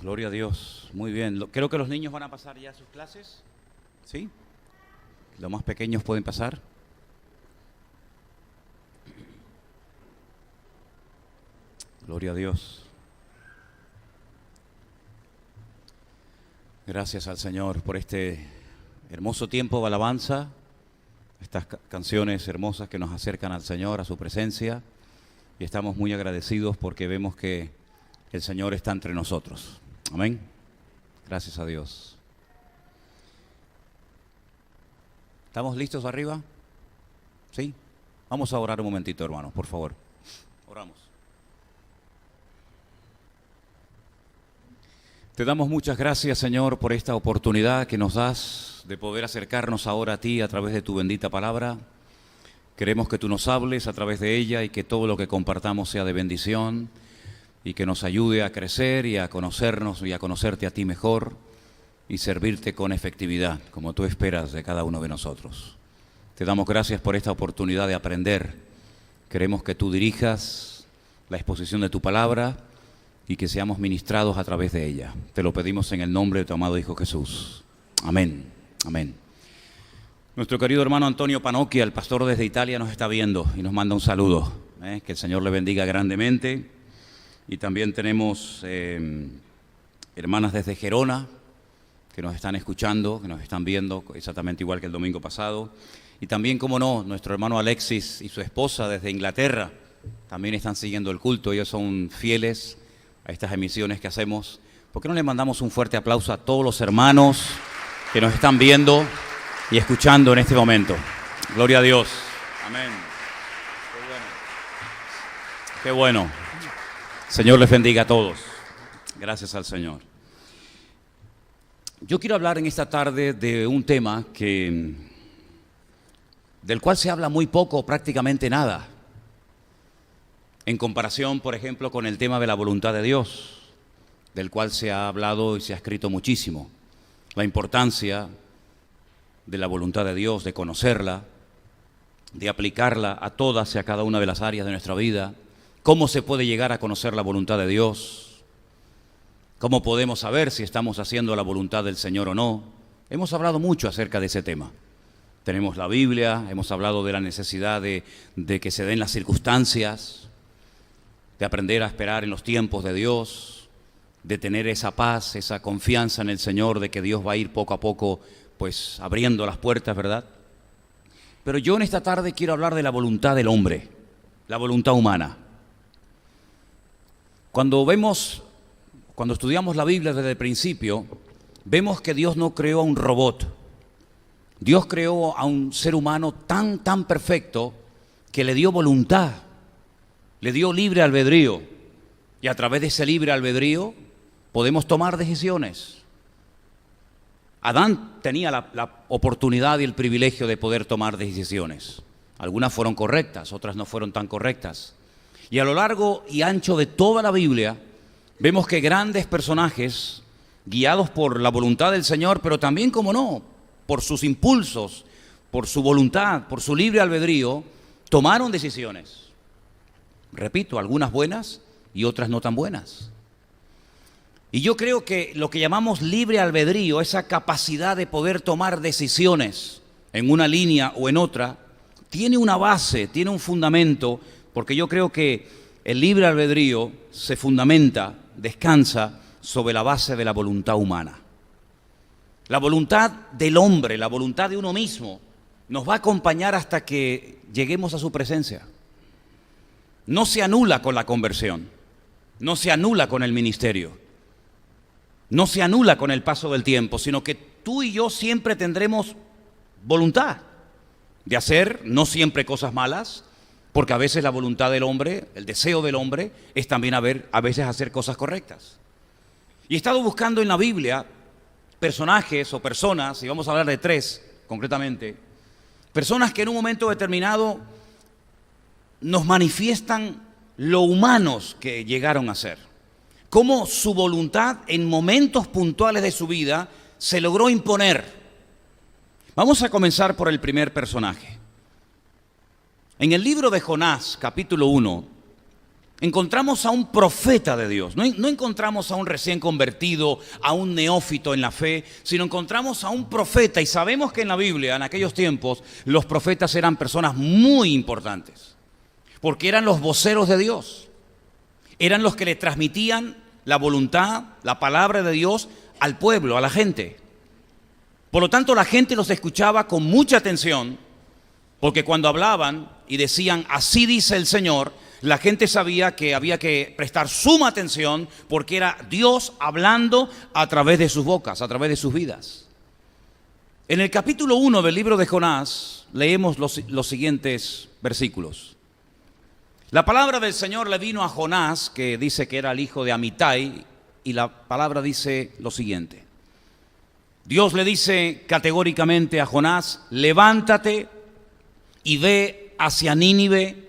Gloria a Dios. Muy bien. Creo que los niños van a pasar ya sus clases. ¿Sí? Los más pequeños pueden pasar. Gloria a Dios. Gracias al Señor por este hermoso tiempo de alabanza, estas canciones hermosas que nos acercan al Señor, a su presencia, y estamos muy agradecidos porque vemos que el Señor está entre nosotros. Amén. Gracias a Dios. ¿Estamos listos arriba? ¿Sí? Vamos a orar un momentito, hermanos, por favor. Oramos. Te damos muchas gracias, Señor, por esta oportunidad que nos das de poder acercarnos ahora a ti a través de tu bendita palabra. Queremos que tú nos hables a través de ella y que todo lo que compartamos sea de bendición y que nos ayude a crecer y a conocernos y a conocerte a ti mejor y servirte con efectividad, como tú esperas de cada uno de nosotros. Te damos gracias por esta oportunidad de aprender. Queremos que tú dirijas la exposición de tu palabra y que seamos ministrados a través de ella. Te lo pedimos en el nombre de tu amado Hijo Jesús. Amén. Amén. Nuestro querido hermano Antonio Panocchia, el pastor desde Italia, nos está viendo y nos manda un saludo. Que el Señor le bendiga grandemente. Y también tenemos hermanas desde Gerona que nos están escuchando, que nos están viendo exactamente igual que el domingo pasado. Y también, como no, nuestro hermano Alexis y su esposa desde Inglaterra también están siguiendo el culto. Ellos son fieles a estas emisiones que hacemos. ¿Por qué no le mandamos un fuerte aplauso a todos los hermanos que nos están viendo y escuchando en este momento? Gloria a Dios. Amén. Qué bueno. Señor les bendiga a todos. Gracias al Señor. Yo quiero hablar en esta tarde de un tema del cual se habla muy poco, prácticamente nada, en comparación, por ejemplo, con el tema de la voluntad de Dios, del cual se ha hablado y se ha escrito muchísimo. La importancia de la voluntad de Dios, de conocerla, de aplicarla a todas y a cada una de las áreas de nuestra vida. ¿Cómo se puede llegar a conocer la voluntad de Dios? ¿Cómo podemos saber si estamos haciendo la voluntad del Señor o no? Hemos hablado mucho acerca de ese tema. Tenemos la Biblia, hemos hablado de la necesidad de que se den las circunstancias, de aprender a esperar en los tiempos de Dios, de tener esa paz, esa confianza en el Señor, de que Dios va a ir poco a poco, pues, abriendo las puertas, ¿verdad? Pero yo en esta tarde quiero hablar de la voluntad del hombre, la voluntad humana. Cuando estudiamos la Biblia desde el principio, vemos que Dios no creó a un robot. Dios creó a un ser humano tan perfecto que le dio voluntad, le dio libre albedrío. Y a través de ese libre albedrío podemos tomar decisiones. Adán tenía la oportunidad y el privilegio de poder tomar decisiones. Algunas fueron correctas, otras no fueron tan correctas. Y a lo largo y ancho de toda la Biblia, vemos que grandes personajes, guiados por la voluntad del Señor, pero también, como no, por sus impulsos, por su voluntad, por su libre albedrío, tomaron decisiones. Repito, algunas buenas y otras no tan buenas. Y yo creo que lo que llamamos libre albedrío, esa capacidad de poder tomar decisiones en una línea o en otra, tiene una base, tiene un fundamento, porque yo creo que el libre albedrío se fundamenta, descansa sobre la base de la voluntad humana. La voluntad del hombre, la voluntad de uno mismo, nos va a acompañar hasta que lleguemos a su presencia. No se anula con la conversión, no se anula con el ministerio, no se anula con el paso del tiempo, sino que tú y yo siempre tendremos voluntad de hacer, no siempre cosas malas, porque a veces la voluntad del hombre, el deseo del hombre, es también a veces hacer cosas correctas. Y he estado buscando en la Biblia personajes o personas, y vamos a hablar de 3 concretamente, personas que en un momento determinado nos manifiestan lo humanos que llegaron a ser. Cómo su voluntad en momentos puntuales de su vida se logró imponer. Vamos a comenzar por el primer personaje. En el libro de Jonás, capítulo 1, encontramos a un profeta de Dios. No encontramos a un recién convertido, a un neófito en la fe, sino encontramos a un profeta. Y sabemos que en la Biblia, en aquellos tiempos, los profetas eran personas muy importantes, porque eran los voceros de Dios. Eran los que le transmitían la voluntad, la palabra de Dios al pueblo, a la gente. Por lo tanto, la gente los escuchaba con mucha atención, porque cuando hablaban y decían, así dice el Señor, la gente sabía que había que prestar suma atención, porque era Dios hablando a través de sus bocas, a través de sus vidas. En el capítulo 1 del libro de Jonás leemos los siguientes versículos. La palabra del Señor le vino a Jonás, que dice que era el hijo de Amitai, y la palabra dice lo siguiente. Dios le dice categóricamente a Jonás, levántate y ve hacia Nínive,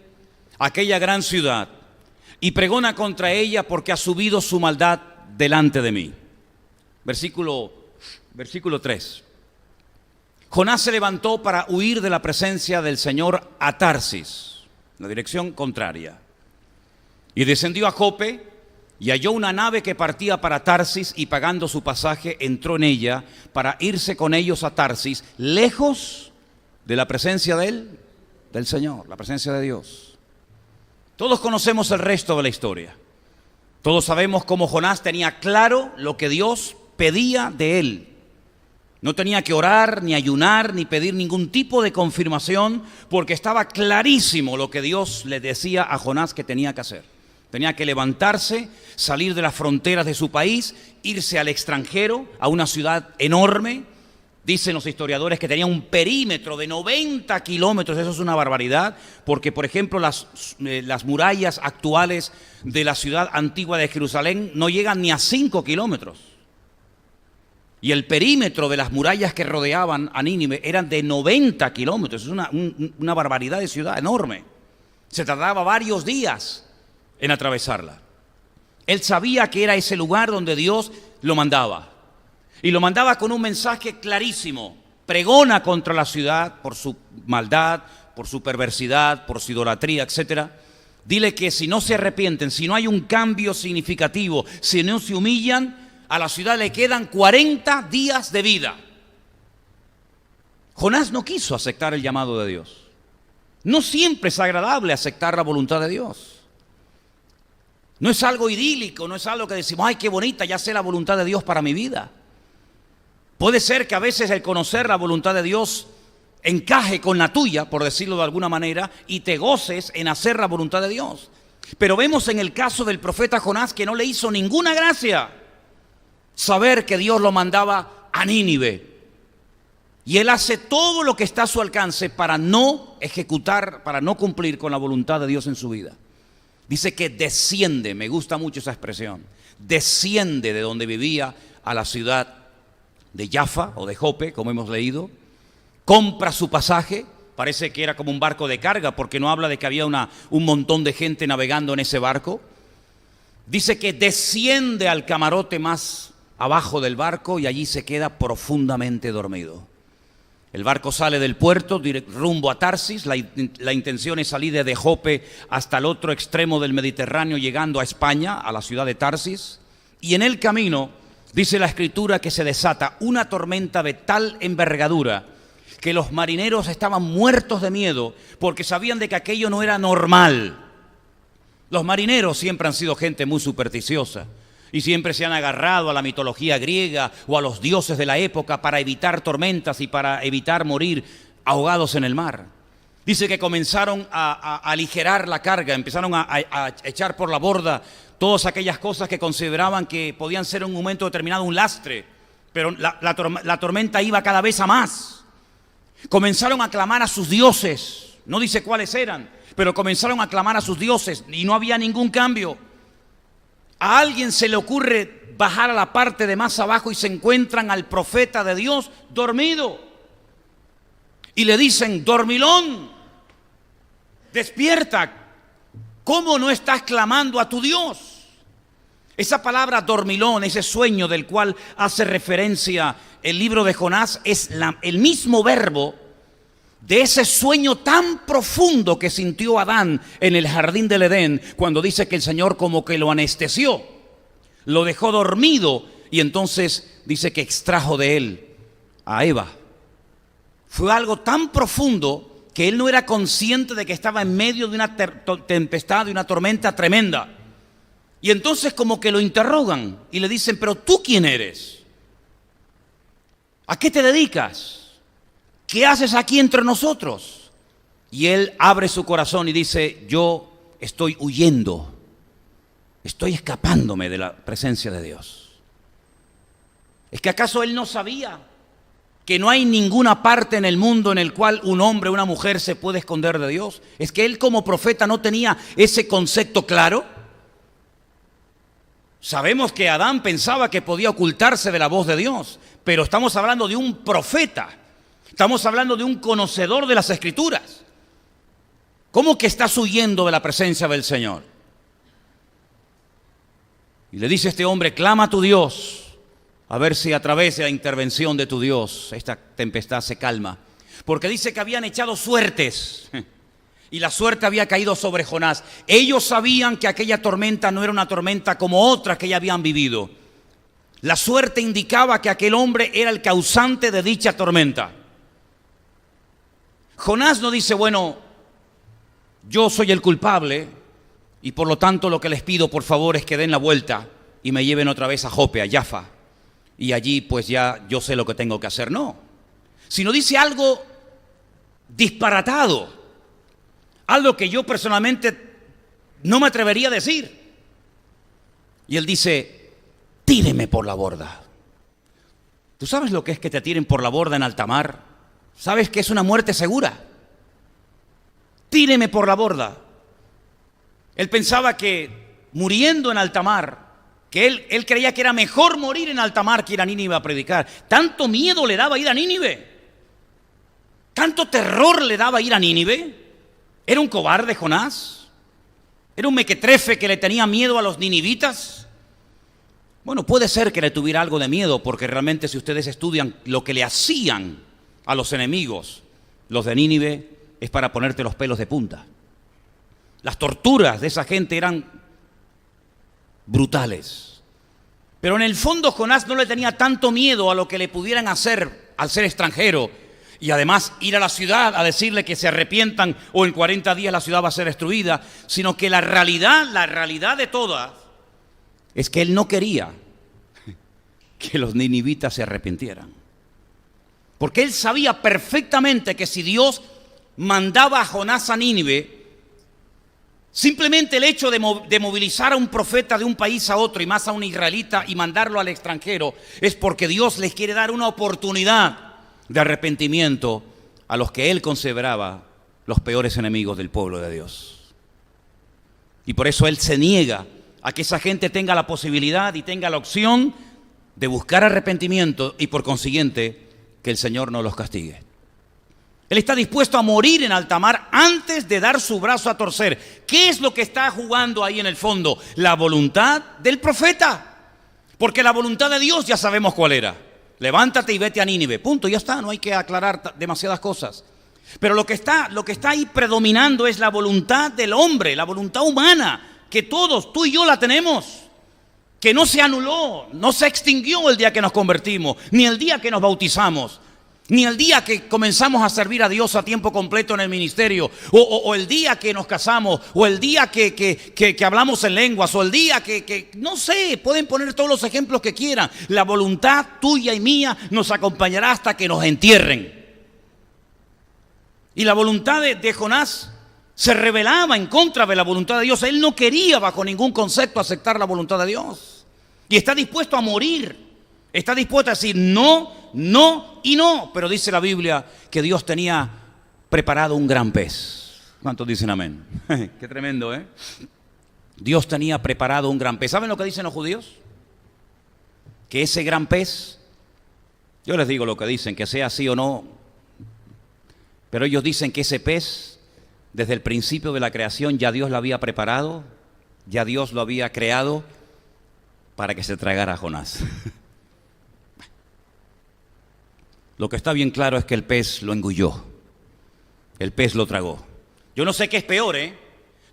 aquella gran ciudad, y pregona contra ella porque ha subido su maldad delante de mí. Versículo 3. Jonás se levantó para huir de la presencia del Señor a Tarsis, la dirección contraria, y descendió a Jope y halló una nave que partía para Tarsis, y pagando su pasaje entró en ella para irse con ellos a Tarsis, lejos de la presencia del Señor, la presencia de Dios. Todos conocemos el resto de la historia. Todos sabemos cómo Jonás tenía claro lo que Dios pedía de él. No tenía que orar, ni ayunar, ni pedir ningún tipo de confirmación, porque estaba clarísimo lo que Dios le decía a Jonás que tenía que hacer. Tenía que levantarse, salir de las fronteras de su país, irse al extranjero, a una ciudad enorme. Dicen los historiadores que tenía un perímetro de 90 kilómetros, eso es una barbaridad, porque por ejemplo las murallas actuales de la ciudad antigua de Jerusalén no llegan ni a 5 kilómetros. Y el perímetro de las murallas que rodeaban a Nínive eran de 90 kilómetros, es una barbaridad de ciudad enorme. Se tardaba varios días en atravesarla. Él sabía que era ese lugar donde Dios lo mandaba. Y lo mandaba con un mensaje clarísimo. Pregona contra la ciudad por su maldad, por su perversidad, por su idolatría, etc. Dile que si no se arrepienten, si no hay un cambio significativo, si no se humillan, a la ciudad le quedan 40 días de vida. Jonás no quiso aceptar el llamado de Dios. No siempre es agradable aceptar la voluntad de Dios. No es algo idílico, no es algo que decimos, ay, qué bonita, ya sé la voluntad de Dios para mi vida. Puede ser que a veces el conocer la voluntad de Dios encaje con la tuya, por decirlo de alguna manera, y te goces en hacer la voluntad de Dios. Pero vemos en el caso del profeta Jonás que no le hizo ninguna gracia saber que Dios lo mandaba a Nínive. Y él hace todo lo que está a su alcance para no ejecutar, para no cumplir con la voluntad de Dios en su vida. Dice que desciende, me gusta mucho esa expresión, desciende de donde vivía a la ciudad de Jaffa o de Jope, como hemos leído, compra su pasaje, parece que era como un barco de carga, porque no habla de que había un montón de gente navegando en ese barco. Dice que desciende al camarote más abajo del barco y allí se queda profundamente dormido. El barco sale del puerto rumbo a Tarsis, la intención es salir de Jope hasta el otro extremo del Mediterráneo, llegando a España, a la ciudad de Tarsis, y en el camino dice la Escritura que se desata una tormenta de tal envergadura que los marineros estaban muertos de miedo porque sabían de que aquello no era normal. Los marineros siempre han sido gente muy supersticiosa y siempre se han agarrado a la mitología griega o a los dioses de la época para evitar tormentas y para evitar morir ahogados en el mar. Dice que comenzaron a aligerar la carga, empezaron a echar por la borda todas aquellas cosas que consideraban que podían ser en un momento determinado un lastre, pero la tormenta iba cada vez a más. Comenzaron a clamar a sus dioses, no dice cuáles eran, pero comenzaron a clamar a sus dioses y no había ningún cambio. A alguien se le ocurre bajar a la parte de más abajo y se encuentran al profeta de Dios dormido. Y le dicen, dormilón, despierta, ¿cómo no estás clamando a tu Dios? Esa palabra dormilón, ese sueño del cual hace referencia el libro de Jonás, es el mismo verbo de ese sueño tan profundo que sintió Adán en el jardín del Edén, cuando dice que el Señor como que lo anestesió, lo dejó dormido y entonces dice que extrajo de él a Eva. Fue algo tan profundo que él no era consciente de que estaba en medio de una tempestad, de una tormenta tremenda. Y entonces como que lo interrogan y le dicen, pero ¿tú quién eres? ¿A qué te dedicas? ¿Qué haces aquí entre nosotros? Y él abre su corazón y dice, yo estoy huyendo, estoy escapándome de la presencia de Dios. ¿Es que acaso él no sabía que no hay ninguna parte en el mundo en el cual un hombre o una mujer se puede esconder de Dios? ¿Es que él como profeta no tenía ese concepto claro? Sabemos que Adán pensaba que podía ocultarse de la voz de Dios, pero estamos hablando de un profeta. Estamos hablando de un conocedor de las Escrituras. ¿Cómo que estás huyendo de la presencia del Señor? Y le dice este hombre, clama a tu Dios, a ver si a través de la intervención de tu Dios esta tempestad se calma. Porque dice que habían echado suertes y la suerte había caído sobre Jonás. Ellos sabían que aquella tormenta no era una tormenta como otras que ya habían vivido. La suerte indicaba que aquel hombre era el causante de dicha tormenta. Jonás no dice, bueno, yo soy el culpable y por lo tanto lo que les pido por favor es que den la vuelta y me lleven otra vez a Jope, a Jaffa, y allí pues ya yo sé lo que tengo que hacer. No, sino dice algo disparatado, algo que yo personalmente no me atrevería a decir. Y él dice, tíreme por la borda. ¿Tú sabes lo que es que te tiren por la borda en alta mar? ¿Sabes que es una muerte segura? Tíreme por la borda. Él pensaba que muriendo en alta mar, que él creía que era mejor morir en alta mar que ir a Nínive a predicar. Tanto miedo le daba ir a Nínive. Tanto terror le daba ir a Nínive. ¿Era un cobarde Jonás? ¿Era un mequetrefe que le tenía miedo a los ninivitas? Bueno, puede ser que le tuviera algo de miedo, porque realmente si ustedes estudian lo que le hacían a los enemigos, los de Nínive, es para ponerte los pelos de punta. Las torturas de esa gente eran brutales. Pero en el fondo Jonás no le tenía tanto miedo a lo que le pudieran hacer al ser extranjero y además ir a la ciudad a decirle que se arrepientan o en 40 días la ciudad va a ser destruida, sino que la realidad de todas es que él no quería que los ninivitas se arrepintieran. Porque él sabía perfectamente que si Dios mandaba a Jonás a Nínive, simplemente el hecho de movilizar a un profeta de un país a otro y más a un israelita y mandarlo al extranjero es porque Dios les quiere dar una oportunidad de arrepentimiento a los que él consideraba los peores enemigos del pueblo de Dios. Y por eso él se niega a que esa gente tenga la posibilidad y tenga la opción de buscar arrepentimiento y por consiguiente que el Señor no los castigue. Él está dispuesto a morir en alta mar antes de dar su brazo a torcer. ¿Qué es lo que está jugando ahí en el fondo? La voluntad del profeta. Porque la voluntad de Dios ya sabemos cuál era. Levántate y vete a Nínive. Punto, ya está, no hay que aclarar demasiadas cosas. Pero lo que está ahí predominando es la voluntad del hombre, la voluntad humana, que todos, tú y yo la tenemos. Que no se anuló, no se extinguió el día que nos convertimos, ni el día que nos bautizamos, ni el día que comenzamos a servir a Dios a tiempo completo en el ministerio, o el día que nos casamos, o el día que hablamos en lenguas, o el día que no sé, pueden poner todos los ejemplos que quieran. La voluntad tuya y mía nos acompañará hasta que nos entierren. Y la voluntad de Jonás se rebelaba en contra de la voluntad de Dios. Él no quería bajo ningún concepto aceptar la voluntad de Dios. Y está dispuesto a morir. Está dispuesto a decir no, no y no. Pero dice la Biblia que Dios tenía preparado un gran pez. ¿Cuántos dicen amén? Qué tremendo, ¿eh? Dios tenía preparado un gran pez. ¿Saben lo que dicen los judíos? Que ese gran pez, yo les digo lo que dicen, que sea así o no, pero ellos dicen que ese pez, desde el principio de la creación, ya Dios lo había preparado, ya Dios lo había creado para que se tragara a Jonás. Lo que está bien claro es que el pez lo engulló. El pez lo tragó. Yo no sé qué es peor,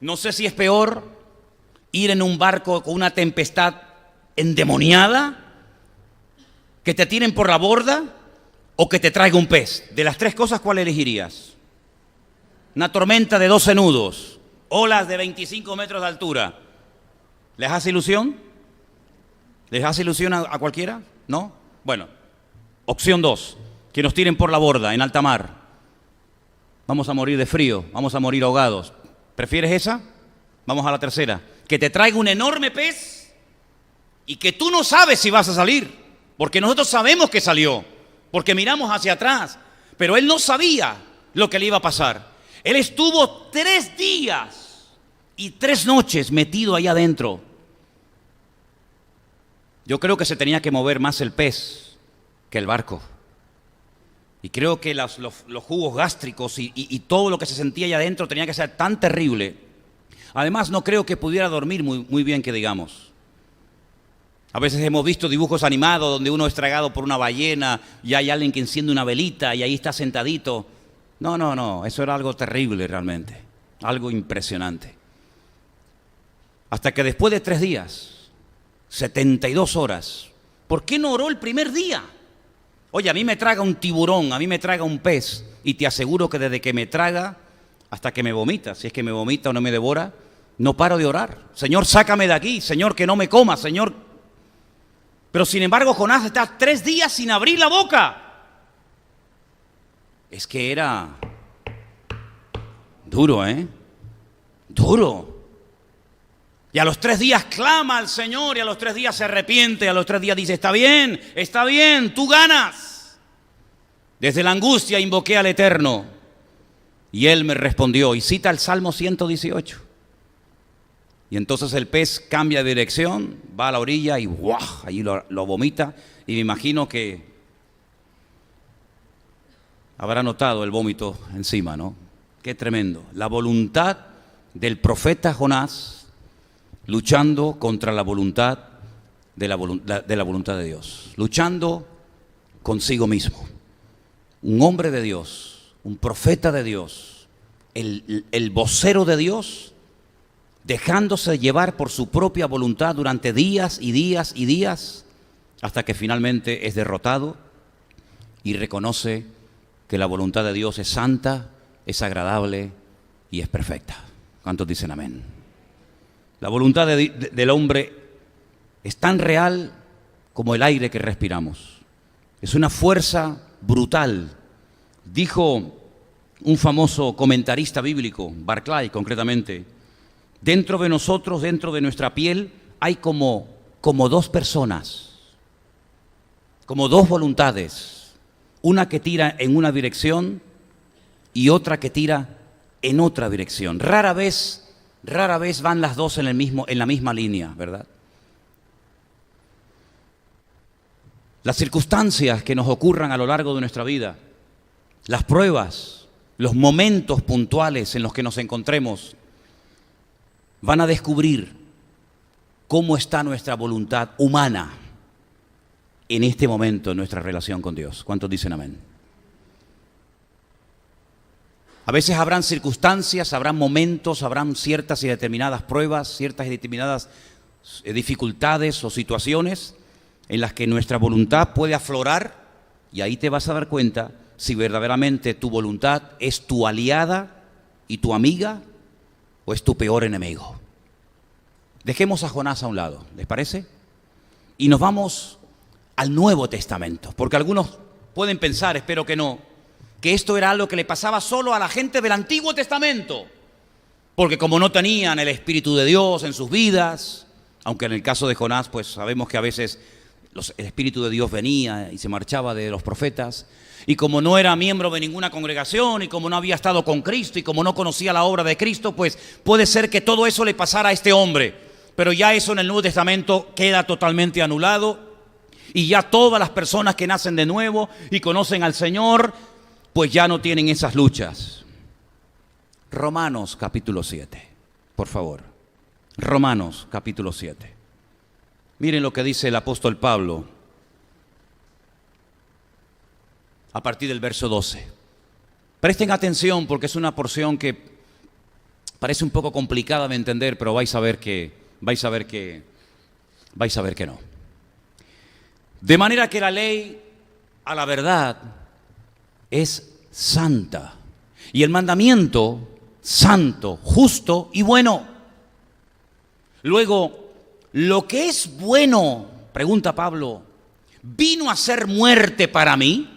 No sé si es peor ir en un barco con una tempestad endemoniada, que te tiren por la borda o que te traiga un pez. De las tres cosas, ¿cuál elegirías? Una tormenta de 12 nudos, olas de 25 metros de altura. ¿Les hace ilusión? ¿Les hace ilusión a cualquiera? ¿No? Bueno, opción 2, que nos tiren por la borda en alta mar. Vamos a morir de frío, vamos a morir ahogados. ¿Prefieres esa? Vamos a la tercera. Que te traiga un enorme pez y que tú no sabes si vas a salir, porque nosotros sabemos que salió, porque miramos hacia atrás, pero él no sabía lo que le iba a pasar. Él estuvo 3 días y 3 noches metido ahí adentro. Yo creo que se tenía que mover más el pez que el barco. Y creo que los jugos gástricos y todo lo que se sentía allá adentro tenía que ser tan terrible. Además, no creo que pudiera dormir muy bien, que digamos. A veces hemos visto dibujos animados donde uno es tragado por una ballena y hay alguien que enciende una velita y ahí está sentadito. No, eso era algo terrible realmente, algo impresionante. Hasta que después de 3 días, 72 horas, ¿por qué no oró el primer día? Oye, a mí me traga un tiburón, a mí me traga un pez, y te aseguro que desde que me traga hasta que me vomita, si es que me vomita o no me devora, no paro de orar. Señor, sácame de aquí, Señor, que no me coma, Señor. Pero sin embargo, Jonás está 3 días sin abrir la boca. Es que era duro, Duro. Y a los 3 días clama al Señor, y a los 3 días se arrepiente, y a los 3 días dice, está bien, tú ganas. Desde la angustia invoqué al Eterno, y Él me respondió. Y cita el Salmo 118. Y entonces el pez cambia de dirección, va a la orilla y ¡guau! Allí lo vomita. Y me imagino que habrá notado el vómito encima, ¿no? Qué tremendo. La voluntad del profeta Jonás luchando contra la voluntad de la voluntad de Dios, luchando consigo mismo. Un hombre de Dios, un profeta de Dios, el vocero de Dios, dejándose llevar por su propia voluntad durante días y días y días, hasta que finalmente es derrotado y reconoce que la voluntad de Dios es santa, es agradable y es perfecta. ¿Cuántos dicen amén? La voluntad del hombre es tan real como el aire que respiramos. Es una fuerza brutal. Dijo un famoso comentarista bíblico, Barclay concretamente, dentro de nosotros, dentro de nuestra piel, hay como 2 personas, como 2 voluntades. Una que tira en una dirección y otra que tira en otra dirección. Rara vez van las 2 en la misma línea, ¿verdad? Las circunstancias que nos ocurran a lo largo de nuestra vida, las pruebas, los momentos puntuales en los que nos encontremos, van a descubrir cómo está nuestra voluntad humana en este momento en nuestra relación con Dios. ¿Cuántos dicen amén? A veces habrán circunstancias, habrán momentos, habrán ciertas y determinadas pruebas, ciertas y determinadas dificultades o situaciones en las que nuestra voluntad puede aflorar, y ahí te vas a dar cuenta si verdaderamente tu voluntad es tu aliada y tu amiga o es tu peor enemigo. Dejemos a Jonás a un lado, ¿les parece? Y nos vamos al Nuevo Testamento, porque algunos pueden pensar, espero que no, que esto era algo que le pasaba solo a la gente del Antiguo Testamento, porque como no tenían el Espíritu de Dios en sus vidas, aunque en el caso de Jonás, pues sabemos que a veces el Espíritu de Dios venía y se marchaba de los profetas, y como no era miembro de ninguna congregación, y como no había estado con Cristo, y como no conocía la obra de Cristo, pues puede ser que todo eso le pasara a este hombre, pero ya eso en el Nuevo Testamento queda totalmente anulado, y ya todas las personas que nacen de nuevo y conocen al Señor, pues ya no tienen esas luchas. Romanos capítulo 7, por favor. Romanos capítulo 7. Miren lo que dice el apóstol Pablo a partir del verso 12. Presten atención porque es una porción que parece un poco complicada de entender, pero vais a ver que no. De manera que la ley a la verdad es santa y el mandamiento santo, justo y bueno. Luego, lo que es bueno, pregunta Pablo, ¿vino a ser muerte para mí?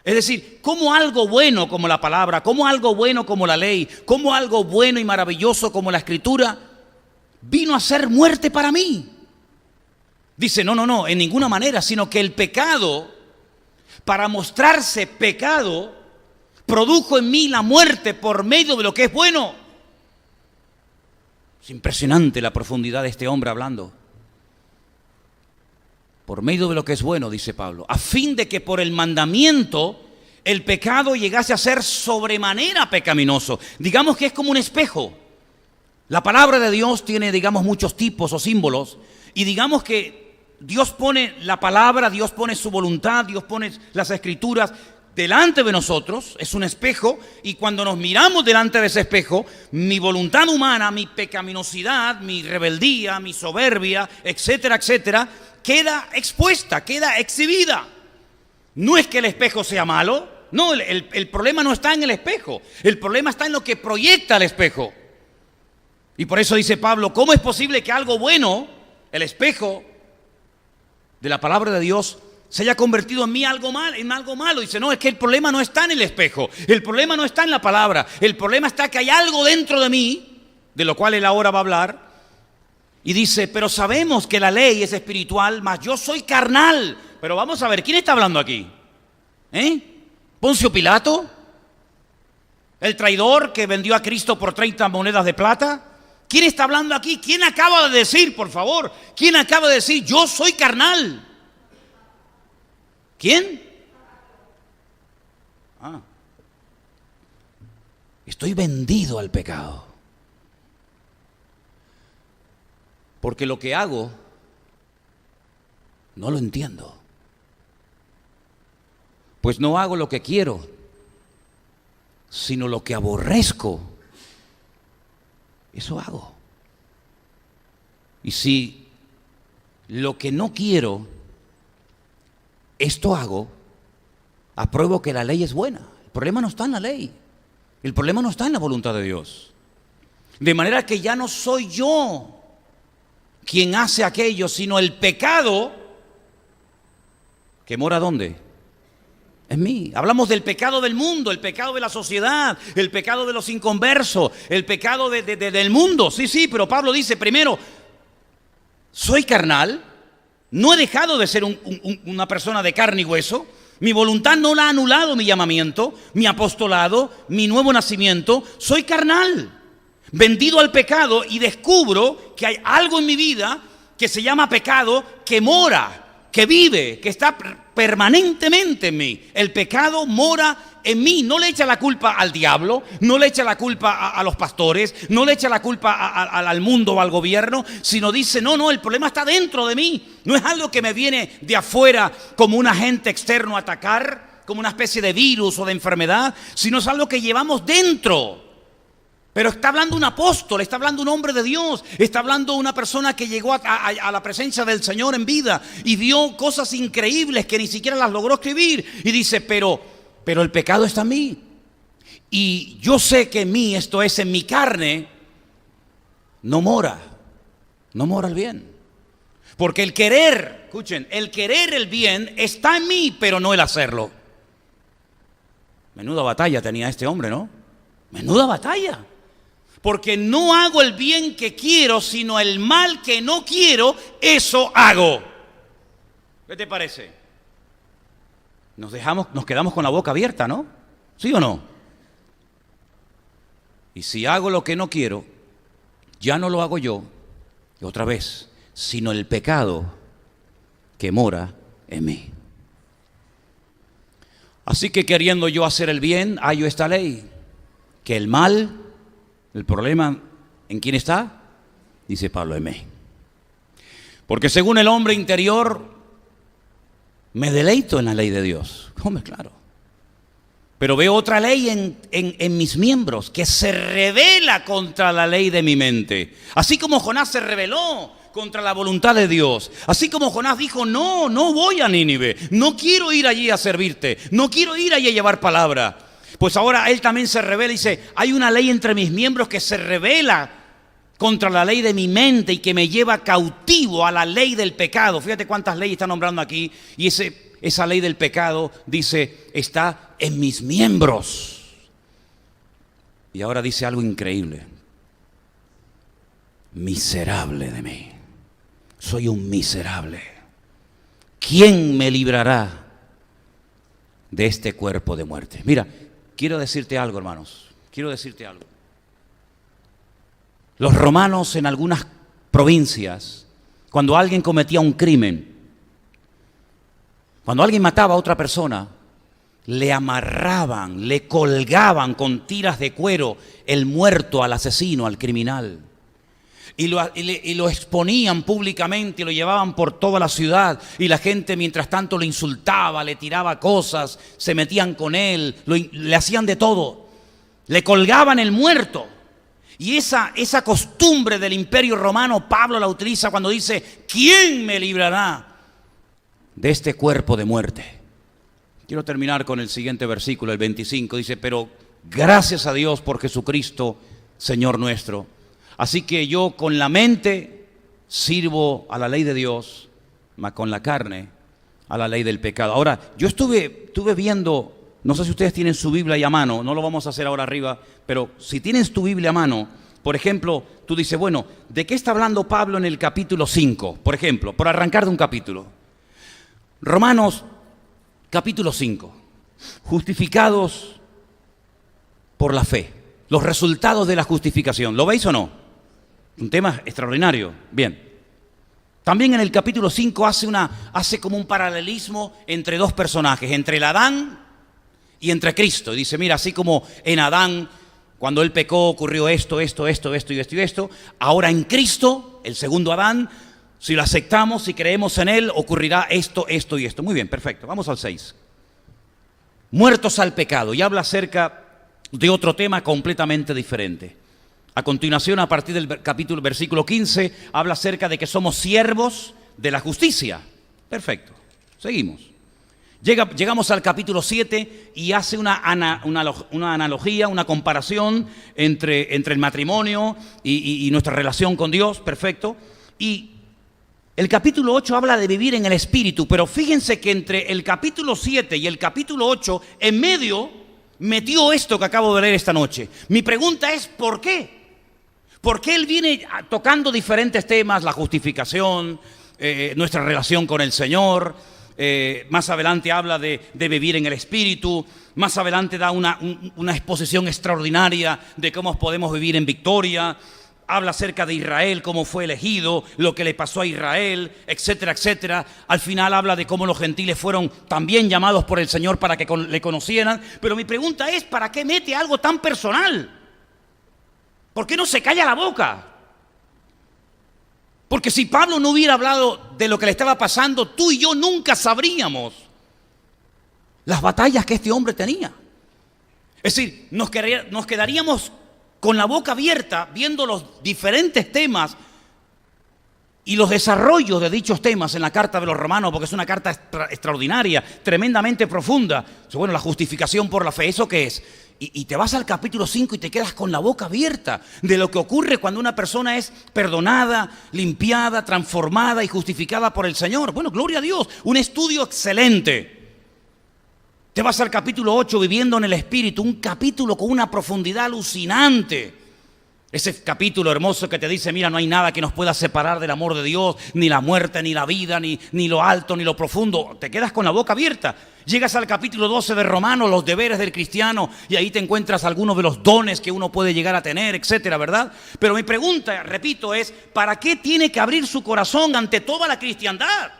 Es decir, ¿cómo algo bueno como la palabra, cómo algo bueno como la ley, cómo algo bueno y maravilloso como la escritura vino a ser muerte para mí? Dice, no, en ninguna manera, sino que el pecado, para mostrarse pecado, produjo en mí la muerte por medio de lo que es bueno. Es impresionante la profundidad de este hombre hablando. Por medio de lo que es bueno, dice Pablo, a fin de que por el mandamiento el pecado llegase a ser sobremanera pecaminoso. Digamos que es como un espejo. La palabra de Dios tiene, digamos, muchos tipos o símbolos, y digamos que Dios pone la palabra, Dios pone su voluntad, Dios pone las escrituras delante de nosotros, es un espejo, y cuando nos miramos delante de ese espejo, mi voluntad humana, mi pecaminosidad, mi rebeldía, mi soberbia, etcétera, etcétera, queda expuesta, queda exhibida. No es que el espejo sea malo, no, el problema no está en el espejo, el problema está en lo que proyecta el espejo. Y por eso dice Pablo, ¿cómo es posible que algo bueno, el espejo de la palabra de Dios, se haya convertido en mí en algo malo? Dice, no, es que el problema no está en el espejo, el problema no está en la palabra, el problema está que hay algo dentro de mí, de lo cual él ahora va a hablar. Y dice, pero sabemos que la ley es espiritual, mas yo soy carnal. Pero vamos a ver, ¿quién está hablando aquí? ¿Poncio Pilato? ¿El traidor que vendió a Cristo por 30 monedas de plata? ¿Quién está hablando aquí? ¿Quién acaba de decir, por favor? ¿Quién acaba de decir, yo soy carnal? ¿Quién? Estoy vendido al pecado. Porque lo que hago no lo entiendo. Pues no hago lo que quiero, sino lo que aborrezco. Eso hago. Y si lo que no quiero, esto hago, apruebo que la ley es buena. El problema no está en la ley. El problema no está en la voluntad de Dios. De manera que ya no soy yo quien hace aquello, sino el pecado que mora ¿dónde? En mí. Hablamos del pecado del mundo, el pecado de la sociedad, el pecado de los inconversos, el pecado del mundo. Sí, pero Pablo dice primero, soy carnal, no he dejado de ser una persona de carne y hueso, mi voluntad no la ha anulado mi llamamiento, mi apostolado, mi nuevo nacimiento, soy carnal. Vendido al pecado, y descubro que hay algo en mi vida que se llama pecado, que mora, que vive, que está permanentemente en mí. El pecado mora en mí. No le echa la culpa al diablo, no le echa la culpa a los pastores, no le echa la culpa al mundo o al gobierno, sino dice, no, el problema está dentro de mí. No es algo que me viene de afuera como un agente externo a atacar, como una especie de virus o de enfermedad, sino es algo que llevamos dentro. Pero está hablando un apóstol, está hablando un hombre de Dios, está hablando una persona que llegó a la presencia del Señor en vida y vio cosas increíbles que ni siquiera las logró escribir. Y dice, pero el pecado está en mí. Y yo sé que en mí, esto es, en mi carne, no mora el bien. Porque el querer, escuchen, el querer el bien está en mí, pero no el hacerlo. Menuda batalla tenía este hombre, ¿no? Menuda batalla. Porque no hago el bien que quiero, sino el mal que no quiero, eso hago. ¿Qué te parece? Nos quedamos con la boca abierta, ¿no? ¿Sí o no? Y si hago lo que no quiero, ya no lo hago yo, y otra vez, sino el pecado que mora en mí. Así que queriendo yo hacer el bien, hallo esta ley, que el mal, el problema, ¿en quién está? Dice Pablo, en mí. Porque según el hombre interior, me deleito en la ley de Dios. Hombre, claro. Pero veo otra ley en mis miembros que se rebela contra la ley de mi mente. Así como Jonás se rebeló contra la voluntad de Dios. Así como Jonás dijo, no voy a Nínive. No quiero ir allí a servirte. No quiero ir allí a llevar palabra. Pues ahora él también se revela y dice, hay una ley entre mis miembros que se rebela contra la ley de mi mente y que me lleva cautivo a la ley del pecado. Fíjate cuántas leyes está nombrando aquí. Y esa ley del pecado, dice, está en mis miembros. Y ahora dice algo increíble. Miserable de mí. Soy un miserable. ¿Quién me librará de este cuerpo de muerte? Mira, quiero decirte algo, hermanos. Quiero decirte algo. Los romanos en algunas provincias, cuando alguien cometía un crimen, cuando alguien mataba a otra persona, le amarraban, le colgaban con tiras de cuero el muerto al asesino, al criminal. Y lo exponían públicamente y lo llevaban por toda la ciudad. Y la gente mientras tanto lo insultaba, le tiraba cosas, se metían con él, le hacían de todo. Le colgaban el muerto. Y esa costumbre del Imperio Romano, Pablo la utiliza cuando dice, ¿quién me librará de este cuerpo de muerte? Quiero terminar con el siguiente versículo, el 25. Dice, pero gracias a Dios por Jesucristo, Señor nuestro. Así que yo con la mente sirvo a la ley de Dios, mas con la carne a la ley del pecado. Ahora, yo estuve viendo, no sé si ustedes tienen su Biblia ahí a mano, no lo vamos a hacer ahora arriba, pero si tienes tu Biblia a mano, por ejemplo, tú dices, bueno, ¿de qué está hablando Pablo en el capítulo 5? Por ejemplo, por arrancar de un capítulo. Romanos, capítulo 5. Justificados por la fe. Los resultados de la justificación. ¿Lo veis o no? Un tema extraordinario. Bien. También en el capítulo 5 hace como un paralelismo entre dos personajes, entre el Adán y entre Cristo. Y dice, mira, así como en Adán, cuando él pecó, ocurrió esto. Ahora en Cristo, el segundo Adán, si lo aceptamos, si creemos en él, ocurrirá esto y esto. Muy bien, perfecto. Vamos al 6. Muertos al pecado. Y habla acerca de otro tema completamente diferente. A continuación, a partir del versículo 15, habla acerca de que somos siervos de la justicia. Perfecto. Seguimos. Llegamos al capítulo 7 y hace una analogía, una comparación entre el matrimonio y nuestra relación con Dios. Perfecto. Y el capítulo 8 habla de vivir en el Espíritu, pero fíjense que entre el capítulo 7 y el capítulo 8, en medio, metió esto que acabo de leer esta noche. Mi pregunta es, ¿por qué? ¿Por qué él viene tocando diferentes temas? La justificación, nuestra relación con el Señor. Más adelante habla de vivir en el Espíritu. Más adelante da una exposición extraordinaria de cómo podemos vivir en victoria. Habla acerca de Israel, cómo fue elegido, lo que le pasó a Israel, etcétera, etcétera. Al final habla de cómo los gentiles fueron también llamados por el Señor para que le conocieran. Pero mi pregunta es, ¿para qué mete algo tan personal? ¿Por qué no se calla la boca? Porque si Pablo no hubiera hablado de lo que le estaba pasando, tú y yo nunca sabríamos las batallas que este hombre tenía. Es decir, nos quedaríamos con la boca abierta viendo los diferentes temas y los desarrollos de dichos temas en la carta de los Romanos, porque es una carta extraordinaria, tremendamente profunda. Bueno, la justificación por la fe, ¿eso qué es? Y te vas al capítulo 5 y te quedas con la boca abierta de lo que ocurre cuando una persona es perdonada, limpiada, transformada y justificada por el Señor. Bueno, gloria a Dios, un estudio excelente. Te vas al capítulo 8, viviendo en el Espíritu, un capítulo con una profundidad alucinante. Ese capítulo hermoso que te dice, mira, no hay nada que nos pueda separar del amor de Dios, ni la muerte, ni la vida, ni lo alto, ni lo profundo. Te quedas con la boca abierta. Llegas al capítulo 12 de Romanos, los deberes del cristiano, y ahí te encuentras algunos de los dones que uno puede llegar a tener, etcétera, ¿verdad? Pero mi pregunta, repito, es, ¿para qué tiene que abrir su corazón ante toda la cristiandad?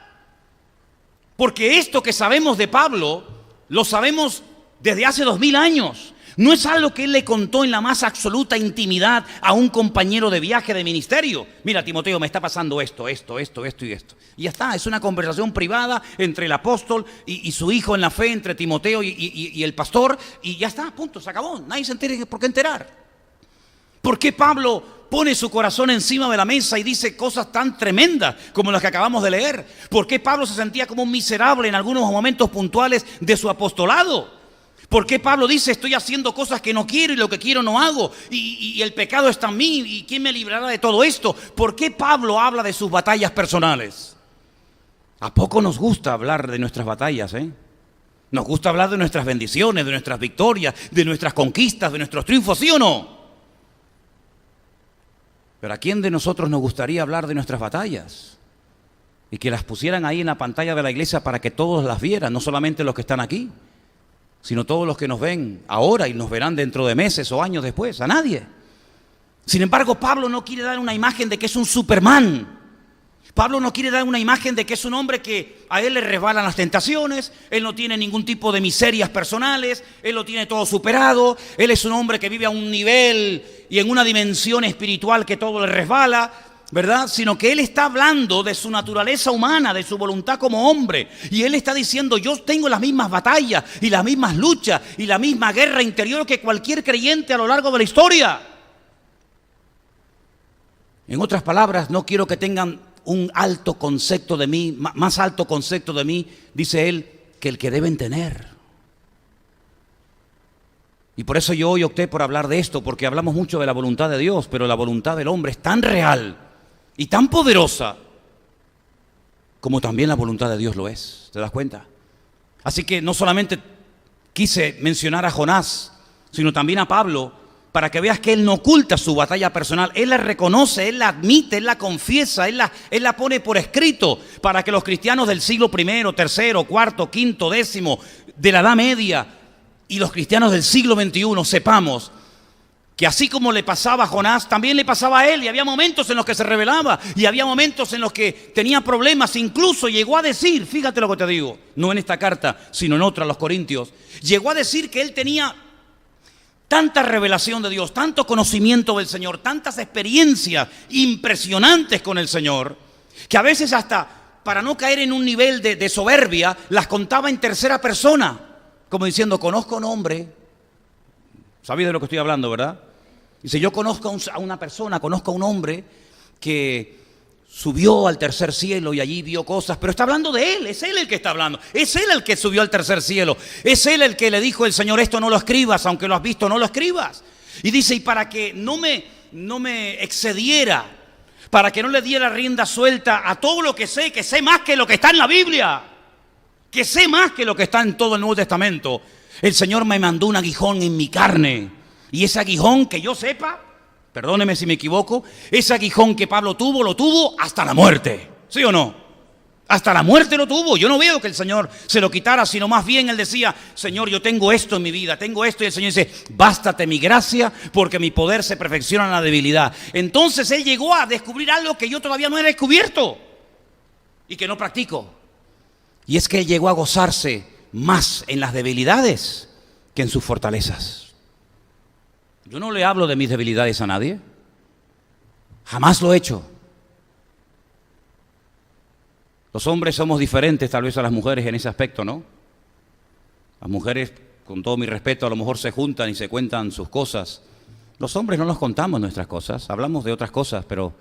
Porque esto que sabemos de Pablo, lo sabemos desde hace 2000 años. No es algo que él le contó en la más absoluta intimidad a un compañero de viaje de ministerio. Mira, Timoteo, me está pasando esto y esto. Y ya está, es una conversación privada entre el apóstol y su hijo en la fe, entre Timoteo y el pastor, y ya está, punto, se acabó. Nadie se entere por qué enterar. ¿Por qué Pablo pone su corazón encima de la mesa y dice cosas tan tremendas como las que acabamos de leer? ¿Por qué Pablo se sentía como un miserable en algunos momentos puntuales de su apostolado? ¿Por qué Pablo dice estoy haciendo cosas que no quiero y lo que quiero no hago? Y el pecado está en mí. ¿Y quién me librará de todo esto? ¿Por qué Pablo habla de sus batallas personales? ¿A poco nos gusta hablar de nuestras batallas, Nos gusta hablar de nuestras bendiciones, de nuestras victorias, de nuestras conquistas, de nuestros triunfos, ¿sí o no? Pero ¿a quién de nosotros nos gustaría hablar de nuestras batallas? Y que las pusieran ahí en la pantalla de la iglesia para que todos las vieran, no solamente los que están aquí, sino todos los que nos ven ahora y nos verán dentro de meses o años después. A nadie. Sin embargo, Pablo no quiere dar una imagen de que es un Superman. Pablo no quiere dar una imagen de que es un hombre que a él le resbalan las tentaciones, él no tiene ningún tipo de miserias personales, él lo tiene todo superado, él es un hombre que vive a un nivel y en una dimensión espiritual que todo le resbala, ¿verdad? Sino que él está hablando de su naturaleza humana, de su voluntad como hombre. Y él está diciendo, yo tengo las mismas batallas y las mismas luchas y la misma guerra interior que cualquier creyente a lo largo de la historia. En otras palabras, no quiero que tengan un alto concepto de mí, más alto concepto de mí, dice él, que el que deben tener. Y por eso yo hoy opté por hablar de esto, porque hablamos mucho de la voluntad de Dios, pero la voluntad del hombre es tan real y tan poderosa como también la voluntad de Dios lo es. ¿Te das cuenta? Así que no solamente quise mencionar a Jonás, sino también a Pablo, para que veas que él no oculta su batalla personal. Él la reconoce, él la admite, él la confiesa, él la pone por escrito, para que los cristianos del siglo I, III, IV, V, X de la Edad Media y los cristianos del siglo XXI sepamos que así como le pasaba a Jonás, también le pasaba a él, y había momentos en los que se rebelaba, y había momentos en los que tenía problemas, incluso llegó a decir, fíjate lo que te digo, no en esta carta, sino en otra, a los Corintios, llegó a decir que él tenía tanta revelación de Dios, tanto conocimiento del Señor, tantas experiencias impresionantes con el Señor, que a veces hasta para no caer en un nivel de soberbia, las contaba en tercera persona, como diciendo, conozco a un hombre. ¿Sabéis de lo que estoy hablando, verdad? Dice, yo conozco a una persona, conozco a un hombre que subió al tercer cielo y allí vio cosas, pero está hablando de él, es él el que está hablando, es él el que subió al tercer cielo, es él el que le dijo el Señor, esto no lo escribas, aunque lo has visto, no lo escribas. Y dice, y para que no me excediera, para que no le diera rienda suelta a todo lo que sé más que lo que está en la Biblia, que sé más que lo que está en todo el Nuevo Testamento, el Señor me mandó un aguijón en mi carne, y ese aguijón que yo sepa, perdóneme si me equivoco, ese aguijón que Pablo tuvo, lo tuvo hasta la muerte, ¿sí o no? Hasta la muerte lo tuvo. Yo no veo que el Señor se lo quitara, sino más bien Él decía, Señor, yo tengo esto en mi vida, tengo esto, y el Señor dice, bástate mi gracia, porque mi poder se perfecciona en la debilidad. Entonces Él llegó a descubrir algo que yo todavía no he descubierto, y que no practico, y es que Él llegó a gozarse más en las debilidades que en sus fortalezas. Yo no le hablo de mis debilidades a nadie, jamás lo he hecho. Los hombres somos diferentes tal vez a las mujeres en ese aspecto, ¿no? Las mujeres, con todo mi respeto, a lo mejor se juntan y se cuentan sus cosas. Los hombres no nos contamos nuestras cosas, hablamos de otras cosas, pero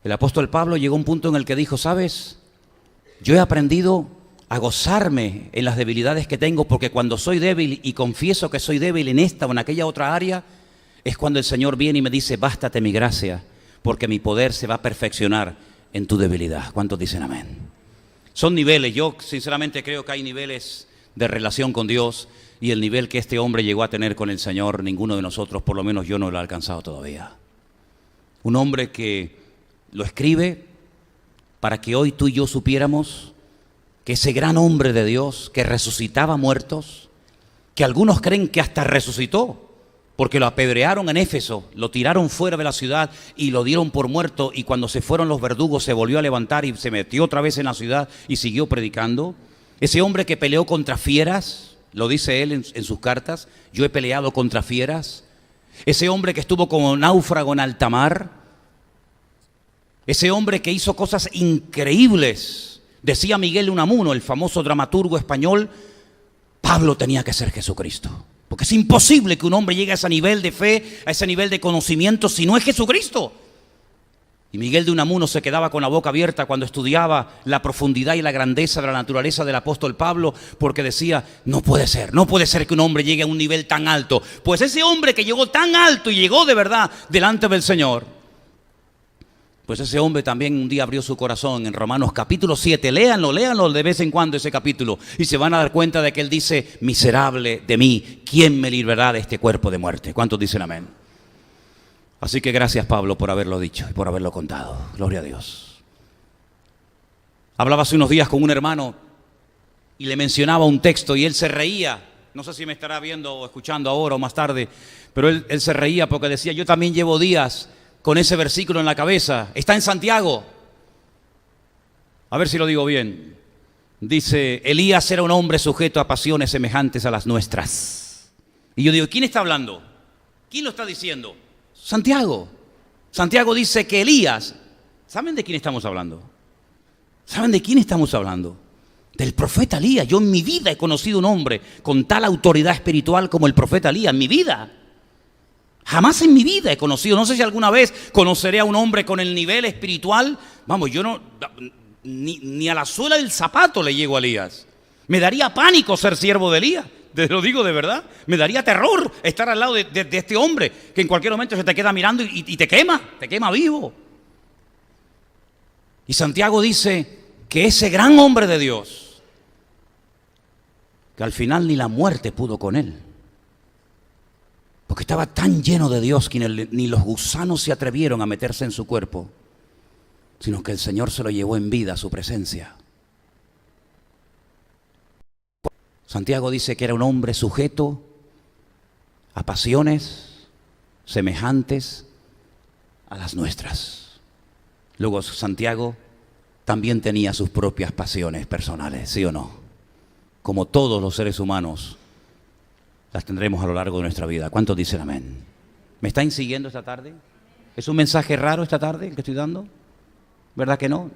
el apóstol Pablo llegó a un punto en el que dijo, ¿sabes? Yo he aprendido a gozarme en las debilidades que tengo, porque cuando soy débil y confieso que soy débil en esta o en aquella otra área, es cuando el Señor viene y me dice, bástate mi gracia, porque mi poder se va a perfeccionar en tu debilidad. ¿Cuántos dicen amén? Son niveles. Yo sinceramente creo que hay niveles de relación con Dios, y el nivel que este hombre llegó a tener con el Señor, ninguno de nosotros, por lo menos yo, no lo he alcanzado todavía. Un hombre que lo escribe para que hoy tú y yo supiéramos que ese gran hombre de Dios que resucitaba muertos, que algunos creen que hasta resucitó, porque lo apedrearon en Éfeso, lo tiraron fuera de la ciudad y lo dieron por muerto, y cuando se fueron los verdugos se volvió a levantar y se metió otra vez en la ciudad y siguió predicando. Ese hombre que peleó contra fieras, lo dice él en sus cartas, yo he peleado contra fieras. Ese hombre que estuvo como náufrago en alta mar, ese hombre que hizo cosas increíbles. Decía Miguel de Unamuno, el famoso dramaturgo español, Pablo tenía que ser Jesucristo. Porque es imposible que un hombre llegue a ese nivel de fe, a ese nivel de conocimiento, si no es Jesucristo. Y Miguel de Unamuno se quedaba con la boca abierta cuando estudiaba la profundidad y la grandeza de la naturaleza del apóstol Pablo, porque decía, no puede ser que un hombre llegue a un nivel tan alto. Pues ese hombre que llegó tan alto y llegó de verdad delante del Señor, pues ese hombre también un día abrió su corazón en Romanos capítulo 7. Léanlo de vez en cuando ese capítulo y se van a dar cuenta de que él dice, miserable de mí, ¿quién me librará de este cuerpo de muerte? ¿Cuántos dicen amén? Así que gracias, Pablo, por haberlo dicho y por haberlo contado. Gloria a Dios. Hablaba hace unos días con un hermano y le mencionaba un texto y él se reía. No sé si me estará viendo o escuchando ahora o más tarde, pero él se reía porque decía, yo también llevo días con ese versículo en la cabeza. Está en Santiago. A ver si lo digo bien. Dice, Elías era un hombre sujeto a pasiones semejantes a las nuestras. Y yo digo, ¿quién está hablando? ¿Quién lo está diciendo? Santiago. Santiago dice que Elías, ¿saben de quién estamos hablando? ¿Saben de quién estamos hablando? Del profeta Elías. Yo en mi vida he conocido un hombre con tal autoridad espiritual como el profeta Elías, en mi vida. Jamás en mi vida he conocido, no sé si alguna vez conoceré a un hombre con el nivel espiritual. Vamos, yo no, ni a la suela del zapato le llego a Elías. Me daría pánico ser siervo de Elías. Te lo digo de verdad, me daría terror estar al lado de este hombre que en cualquier momento se te queda mirando y te quema vivo. Y Santiago dice que ese gran hombre de Dios, que al final ni la muerte pudo con él, porque estaba tan lleno de Dios que ni los gusanos se atrevieron a meterse en su cuerpo, sino que el Señor se lo llevó en vida a su presencia. Santiago dice que era un hombre sujeto a pasiones semejantes a las nuestras. Luego Santiago también tenía sus propias pasiones personales, ¿sí o no? Como todos los seres humanos, las tendremos a lo largo de nuestra vida. ¿Cuántos dicen amén? ¿Me están siguiendo esta tarde? ¿Es un mensaje raro esta tarde el que estoy dando? ¿Verdad que no?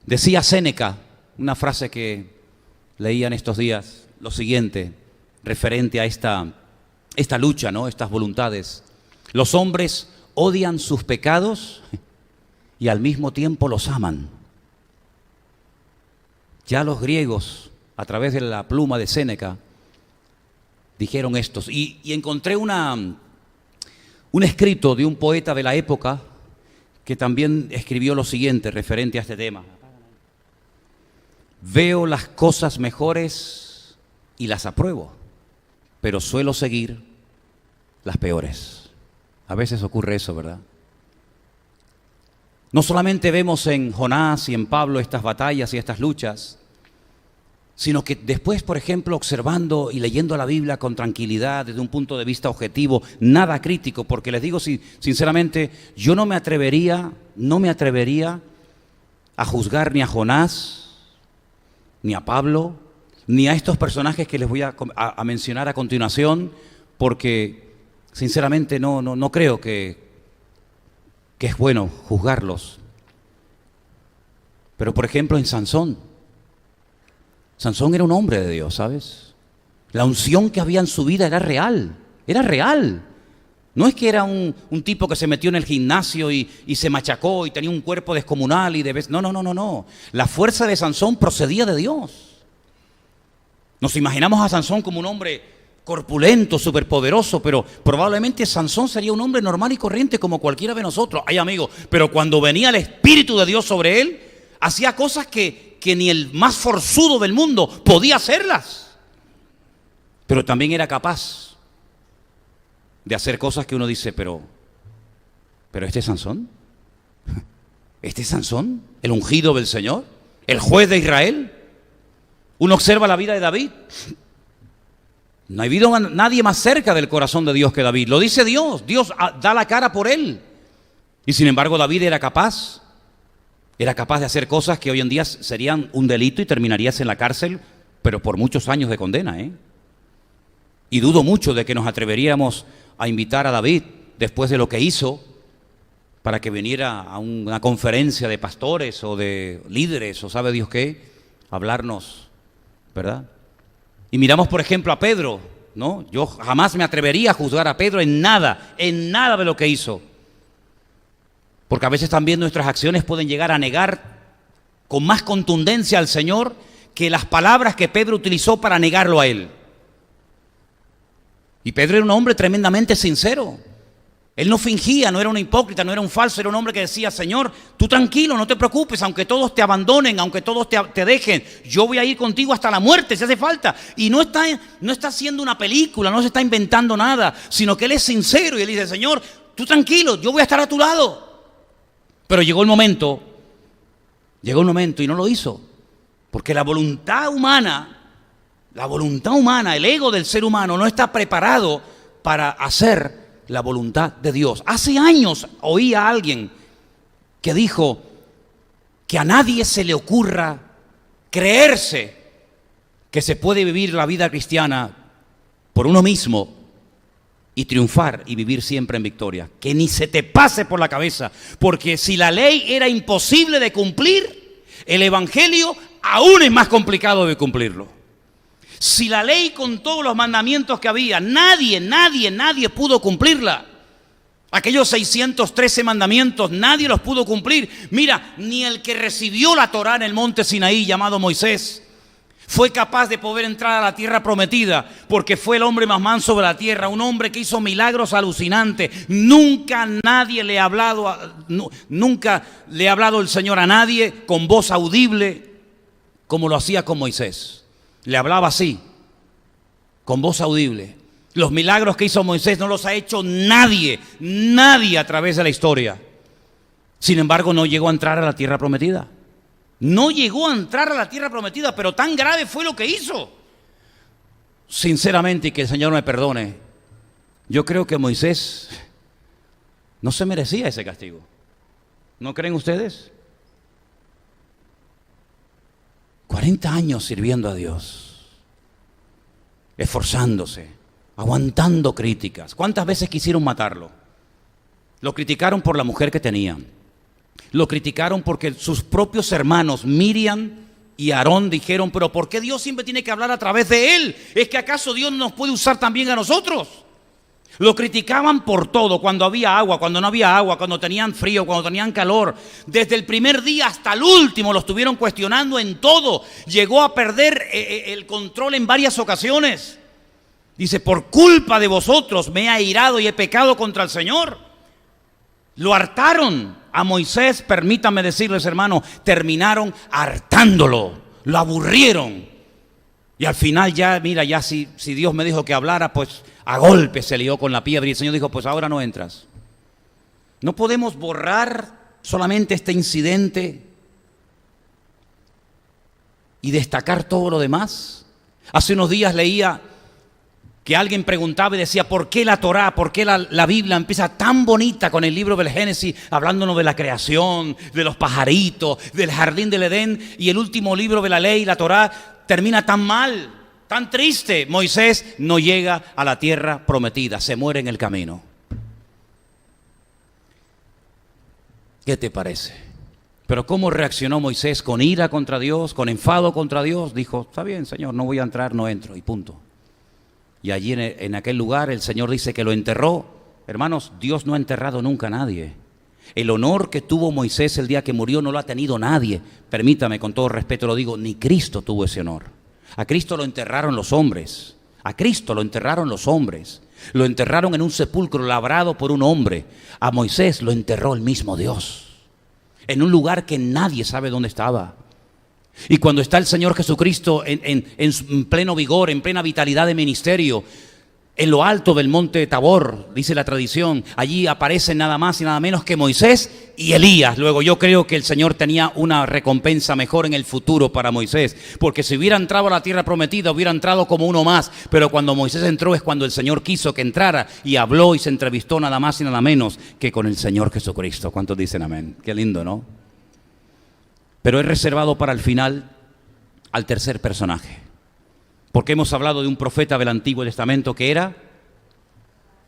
Decía Séneca, una frase que leía en estos días, lo siguiente, referente a esta lucha, ¿no? Estas voluntades. Los hombres odian sus pecados y al mismo tiempo los aman. Ya los griegos, a través de la pluma de Séneca, dijeron esto. Y encontré un escrito de un poeta de la época que también escribió lo siguiente referente a este tema. Veo las cosas mejores y las apruebo, pero suelo seguir las peores. A veces ocurre eso, ¿verdad? No solamente vemos en Jonás y en Pablo estas batallas y estas luchas, sino que después, por ejemplo, observando y leyendo la Biblia con tranquilidad, desde un punto de vista objetivo, nada crítico, porque les digo sinceramente, yo no me atrevería a juzgar ni a Jonás, ni a Pablo, ni a estos personajes que les voy a mencionar a continuación, porque sinceramente no creo que es bueno juzgarlos. Pero por ejemplo en Sansón era un hombre de Dios, ¿sabes? La unción que había en su vida era real. No es que era un tipo que se metió en el gimnasio y se machacó y tenía un cuerpo descomunal y no. La fuerza de Sansón procedía de Dios. Nos imaginamos a Sansón como un hombre corpulento, superpoderoso, pero probablemente Sansón sería un hombre normal y corriente como cualquiera de nosotros. Ay, amigo, pero cuando venía el Espíritu de Dios sobre él, hacía cosas que ni el más forzudo del mundo podía hacerlas. Pero también era capaz de hacer cosas que uno dice, pero ¿este es Sansón? ¿Este es Sansón? ¿El ungido del Señor? ¿El juez de Israel? Uno observa la vida de David. No ha habido nadie más cerca del corazón de Dios que David. Lo dice Dios. Dios da la cara por él. Y sin embargo David era capaz de hacer cosas que hoy en día serían un delito y terminarías en la cárcel pero por muchos años de condena, ¿eh? Y dudo mucho de que nos atreveríamos a invitar a David, después de lo que hizo, para que viniera a una conferencia de pastores o de líderes o sabe Dios qué, a hablarnos, ¿verdad? Y miramos, por ejemplo, a Pedro, ¿no? Yo jamás me atrevería a juzgar a Pedro en nada de lo que hizo. Porque a veces también nuestras acciones pueden llegar a negar con más contundencia al Señor que las palabras que Pedro utilizó para negarlo a Él. Y Pedro era un hombre tremendamente sincero. Él no fingía, no era un hipócrita, no era un falso, era un hombre que decía: Señor, tú tranquilo, no te preocupes, aunque todos te abandonen, aunque todos te dejen, yo voy a ir contigo hasta la muerte si hace falta. Y no está haciendo una película, no se está inventando nada, sino que él es sincero y él dice: Señor, tú tranquilo, yo voy a estar a tu lado. Pero llegó el momento y no lo hizo, porque la voluntad humana, el ego del ser humano no está preparado para hacer la voluntad de Dios. Hace años oí a alguien que dijo que a nadie se le ocurra creerse que se puede vivir la vida cristiana por uno mismo y triunfar y vivir siempre en victoria. Que ni se te pase por la cabeza, porque si la ley era imposible de cumplir, el evangelio aún es más complicado de cumplirlo. Si la ley con todos los mandamientos que había, nadie pudo cumplirla. Aquellos 613 mandamientos, nadie los pudo cumplir. Mira, ni el que recibió la Torá en el monte Sinaí, llamado Moisés, fue capaz de poder entrar a la tierra prometida, porque fue el hombre más manso de la tierra, un hombre que hizo milagros alucinantes. Nunca le ha hablado el Señor a nadie con voz audible como lo hacía con Moisés. Le hablaba así, con voz audible. Los milagros que hizo Moisés no los ha hecho nadie a través de la historia. Sin embargo, no llegó a entrar a la tierra prometida. No llegó a entrar a la tierra prometida, pero tan grave fue lo que hizo. Sinceramente, y que el Señor me perdone, yo creo que Moisés no se merecía ese castigo. ¿No creen ustedes? 40 años sirviendo a Dios, esforzándose, aguantando críticas. ¿Cuántas veces quisieron matarlo? Lo criticaron por la mujer que tenían. Lo criticaron porque sus propios hermanos Miriam y Aarón dijeron: pero ¿por qué Dios siempre tiene que hablar a través de él? ¿Es que acaso Dios nos puede usar también a nosotros? Lo criticaban por todo, cuando había agua, cuando no había agua, cuando tenían frío, cuando tenían calor. Desde el primer día hasta el último lo estuvieron cuestionando en todo. Llegó a perder el control en varias ocasiones. Dice: por culpa de vosotros me he airado y he pecado contra el Señor. Lo hartaron a Moisés, permítanme decirles, hermano, terminaron hartándolo, lo aburrieron. Y al final ya, mira, ya si Dios me dijo que hablara, pues a golpe se lió con la piedra y el Señor dijo: pues ahora no entras. No podemos borrar solamente este incidente y destacar todo lo demás. Hace unos días leía que alguien preguntaba y decía: ¿por qué la Torá, por qué la Biblia empieza tan bonita con el libro del Génesis, hablándonos de la creación, de los pajaritos, del jardín del Edén, y el último libro de la ley, la Torá, termina tan mal, tan triste? Moisés no llega a la tierra prometida, se muere en el camino. ¿Qué te parece? Pero ¿cómo reaccionó Moisés? ¿Con ira contra Dios? ¿Con enfado contra Dios? Dijo: está bien, Señor, no voy a entrar, no entro, y punto. Y allí en aquel lugar el Señor dice que lo enterró. Hermanos, Dios no ha enterrado nunca a nadie. El honor que tuvo Moisés el día que murió no lo ha tenido nadie. Permítame, con todo respeto lo digo, ni Cristo tuvo ese honor. A Cristo lo enterraron los hombres. A Cristo lo enterraron los hombres. Lo enterraron en un sepulcro labrado por un hombre. A Moisés lo enterró el mismo Dios, en un lugar que nadie sabe dónde estaba. Y cuando está el Señor Jesucristo en pleno vigor, en plena vitalidad de ministerio, en lo alto del monte Tabor, dice la tradición, allí aparecen nada más y nada menos que Moisés y Elías. Luego yo creo que el Señor tenía una recompensa mejor en el futuro para Moisés, porque si hubiera entrado a la tierra prometida, hubiera entrado como uno más. Pero cuando Moisés entró es cuando el Señor quiso que entrara, y habló y se entrevistó nada más y nada menos que con el Señor Jesucristo. ¿Cuántos dicen amén? Qué lindo, ¿no? Pero he reservado para el final al tercer personaje. Porque hemos hablado de un profeta del Antiguo Testamento que era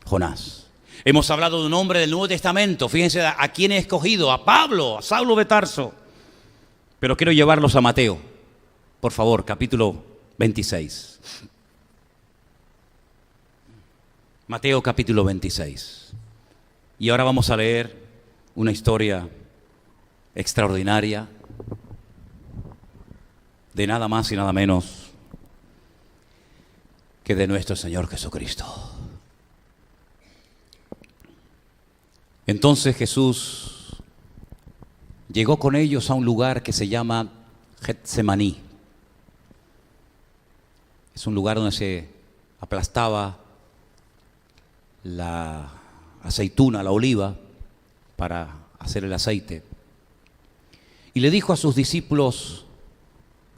Jonás. Hemos hablado de un hombre del Nuevo Testamento. Fíjense a quién he escogido, a Pablo, a Saulo de Tarso. Pero quiero llevarlos a Mateo, por favor, capítulo 26. Mateo capítulo 26. Y ahora vamos a leer una historia extraordinaria de nada más y nada menos que de nuestro Señor Jesucristo. Entonces Jesús llegó con ellos a un lugar que se llama Getsemaní. Es un lugar donde se aplastaba la aceituna, la oliva, para hacer el aceite. Y le dijo a sus discípulos: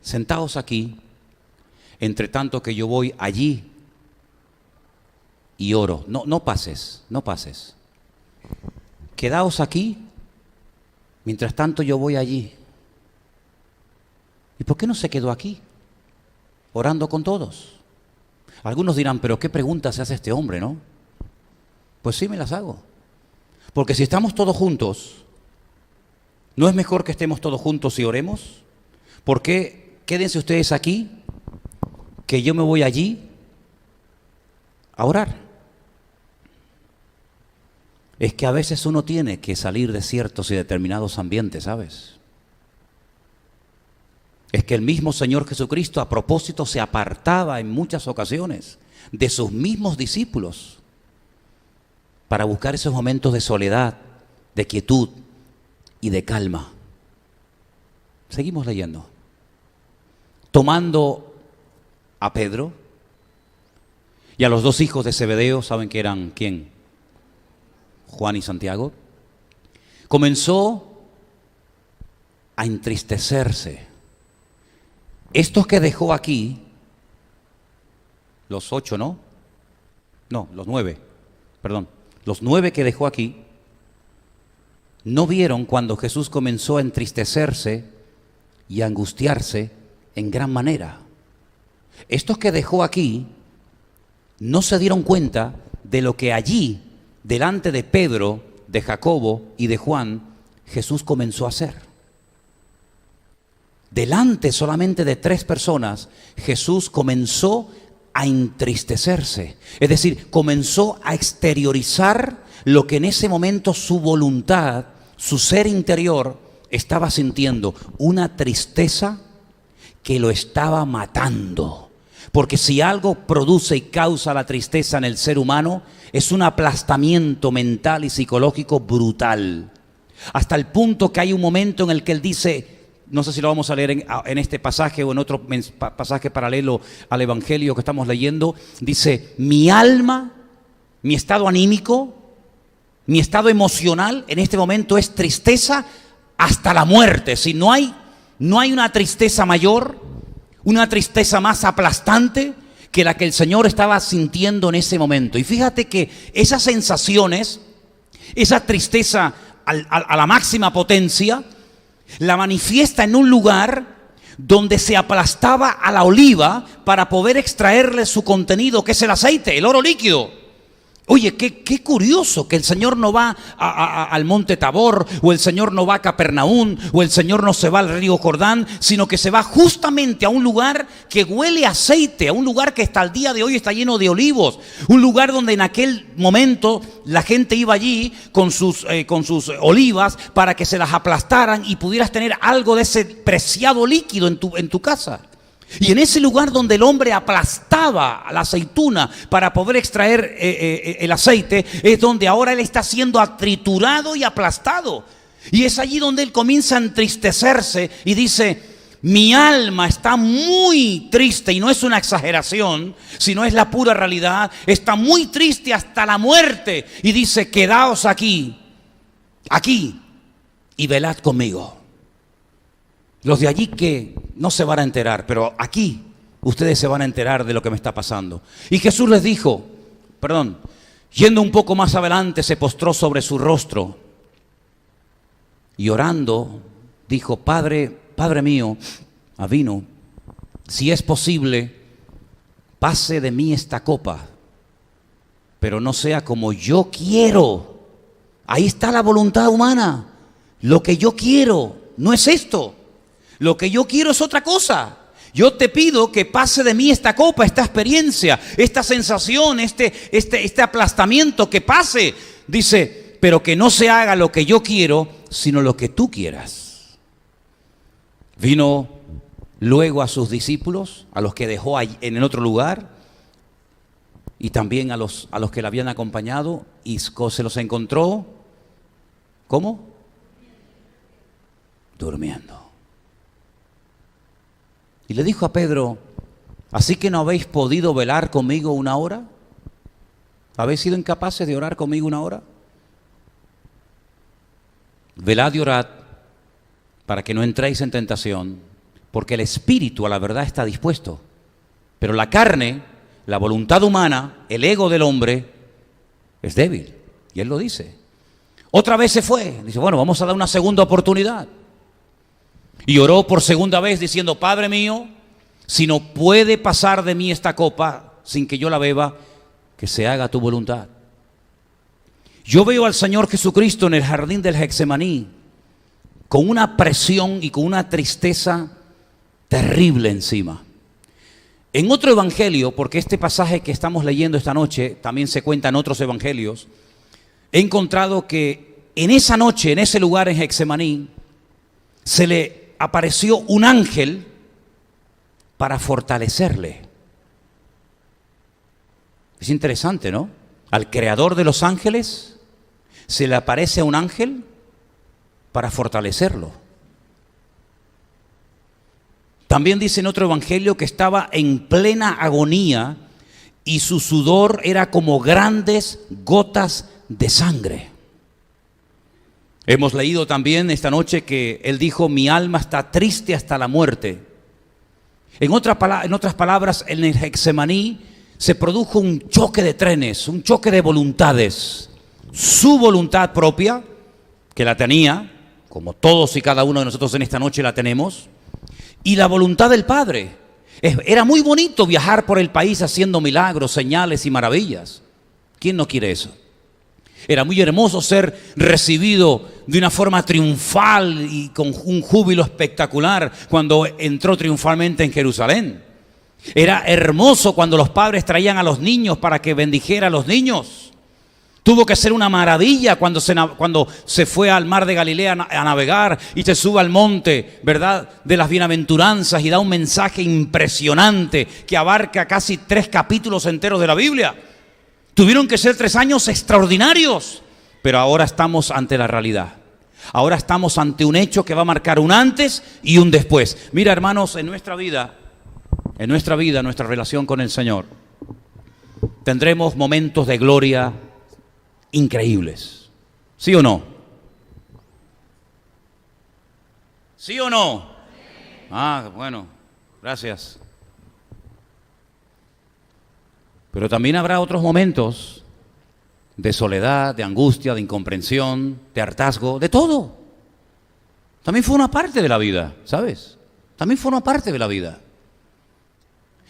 sentaos aquí, entre tanto que yo voy allí y oro. No pases. Quedaos aquí, mientras tanto yo voy allí. ¿Y por qué no se quedó aquí, orando con todos? Algunos dirán, pero ¿qué preguntas se hace este hombre, no? Pues sí, me las hago. Porque si estamos todos juntos, ¿no es mejor que estemos todos juntos y oremos? ¿Por qué quédense ustedes aquí, que yo me voy allí a orar? Es que a veces uno tiene que salir de ciertos y determinados ambientes, ¿sabes? Es que el mismo Señor Jesucristo a propósito se apartaba en muchas ocasiones de sus mismos discípulos para buscar esos momentos de soledad, de quietud y de calma. Seguimos leyendo. Tomando a Pedro y a los dos hijos de Zebedeo, ¿saben que eran quién? Juan y Santiago. Comenzó a entristecerse. Estos que dejó aquí, los 8, ¿no? No, los 9, perdón. Los 9 que dejó aquí, no vieron cuando Jesús comenzó a entristecerse y a angustiarse en gran manera. Estos que dejó aquí no se dieron cuenta de lo que allí, delante de Pedro, de Jacobo y de Juan, Jesús comenzó a hacer. Delante solamente de 3 personas, Jesús comenzó a entristecerse. Es decir, comenzó a exteriorizar lo que en ese momento su voluntad, su ser interior, estaba sintiendo. Una tristeza que lo estaba matando. Porque si algo produce y causa la tristeza en el ser humano, es un aplastamiento mental y psicológico brutal. Hasta el punto que hay un momento en el que él dice, no sé si lo vamos a leer en este pasaje o en otro pasaje paralelo al Evangelio que estamos leyendo, dice, mi alma, mi estado anímico, mi estado emocional en este momento es tristeza hasta la muerte. Si no hay una tristeza mayor, una tristeza más aplastante que la que el Señor estaba sintiendo en ese momento. Y fíjate que esas sensaciones, esa tristeza a la máxima potencia, la manifiesta en un lugar donde se aplastaba a la oliva para poder extraerle su contenido, que es el aceite, el oro líquido. Oye, qué curioso que el Señor no va al monte Tabor, o el Señor no va a Capernaum, o el Señor no se va al río Jordán, sino que se va justamente a un lugar que huele a aceite, a un lugar que hasta el día de hoy está lleno de olivos, un lugar donde en aquel momento la gente iba allí con sus olivas para que se las aplastaran y pudieras tener algo de ese preciado líquido en tu casa. Y en ese lugar donde el hombre aplastaba la aceituna para poder extraer el aceite, es donde ahora él está siendo triturado y aplastado. Y es allí donde él comienza a entristecerse y dice, mi alma está muy triste, y no es una exageración, sino es la pura realidad, está muy triste hasta la muerte. Y dice, quedaos aquí, y velad conmigo. Los de allí que no se van a enterar, pero aquí ustedes se van a enterar de lo que me está pasando. Y Jesús les dijo, yendo un poco más adelante, se postró sobre su rostro y orando, dijo, Padre mío, Avino, si es posible, pase de mí esta copa, pero no sea como yo quiero. Ahí está la voluntad humana. Lo que yo quiero no es esto. Lo que yo quiero es otra cosa. Yo te pido que pase de mí esta copa, esta experiencia, esta sensación, este aplastamiento, que pase. Dice, pero que no se haga lo que yo quiero, sino lo que tú quieras. Vino luego a sus discípulos, a los que dejó en el otro lugar, y también a los que le habían acompañado, y se los encontró, ¿cómo? Durmiendo. Y le dijo a Pedro, ¿así que no habéis podido velar conmigo una hora? ¿Habéis sido incapaces de orar conmigo una hora? Velad y orad para que no entréis en tentación, porque el espíritu a la verdad está dispuesto, pero la carne, la voluntad humana, el ego del hombre es débil. Y él lo dice. Otra vez se fue. Dice, bueno, vamos a dar una segunda oportunidad. Y oró por segunda vez diciendo, Padre mío, si no puede pasar de mí esta copa sin que yo la beba, que se haga tu voluntad. Yo veo al Señor Jesucristo en el jardín del Getsemaní con una presión y con una tristeza terrible encima. En otro evangelio, porque este pasaje que estamos leyendo esta noche también se cuenta en otros evangelios, he encontrado que en esa noche, en ese lugar en Getsemaní, se le apareció un ángel para fortalecerle. Es interesante, ¿no? Al creador de los ángeles se le aparece un ángel para fortalecerlo. También dice en otro evangelio que estaba en plena agonía y su sudor era como grandes gotas de sangre. Hemos leído también esta noche que él dijo, mi alma está triste hasta la muerte. En otras palabras, en el Getsemaní se produjo un choque de trenes, un choque de voluntades. Su voluntad propia, que la tenía, como todos y cada uno de nosotros en esta noche la tenemos, y la voluntad del Padre. Era muy bonito viajar por el país haciendo milagros, señales y maravillas. ¿Quién no quiere eso? Era muy hermoso ser recibido de una forma triunfal y con un júbilo espectacular cuando entró triunfalmente en Jerusalén. Era hermoso cuando los padres traían a los niños para que bendijera a los niños. Tuvo que ser una maravilla cuando se fue al mar de Galilea a navegar y se sube al monte, ¿verdad?, de las bienaventuranzas y da un mensaje impresionante que abarca casi 3 capítulos enteros de la Biblia. Tuvieron que ser 3 años extraordinarios, pero ahora estamos ante la realidad. Ahora estamos ante un hecho que va a marcar un antes y un después. Mira, hermanos, en nuestra vida, nuestra relación con el Señor, tendremos momentos de gloria increíbles. ¿Sí o no? ¿Sí o no? Ah, bueno, gracias. Pero también habrá otros momentos de soledad, de angustia, de incomprensión, de hartazgo, de todo. También forma parte de la vida, ¿sabes? También forma parte de la vida.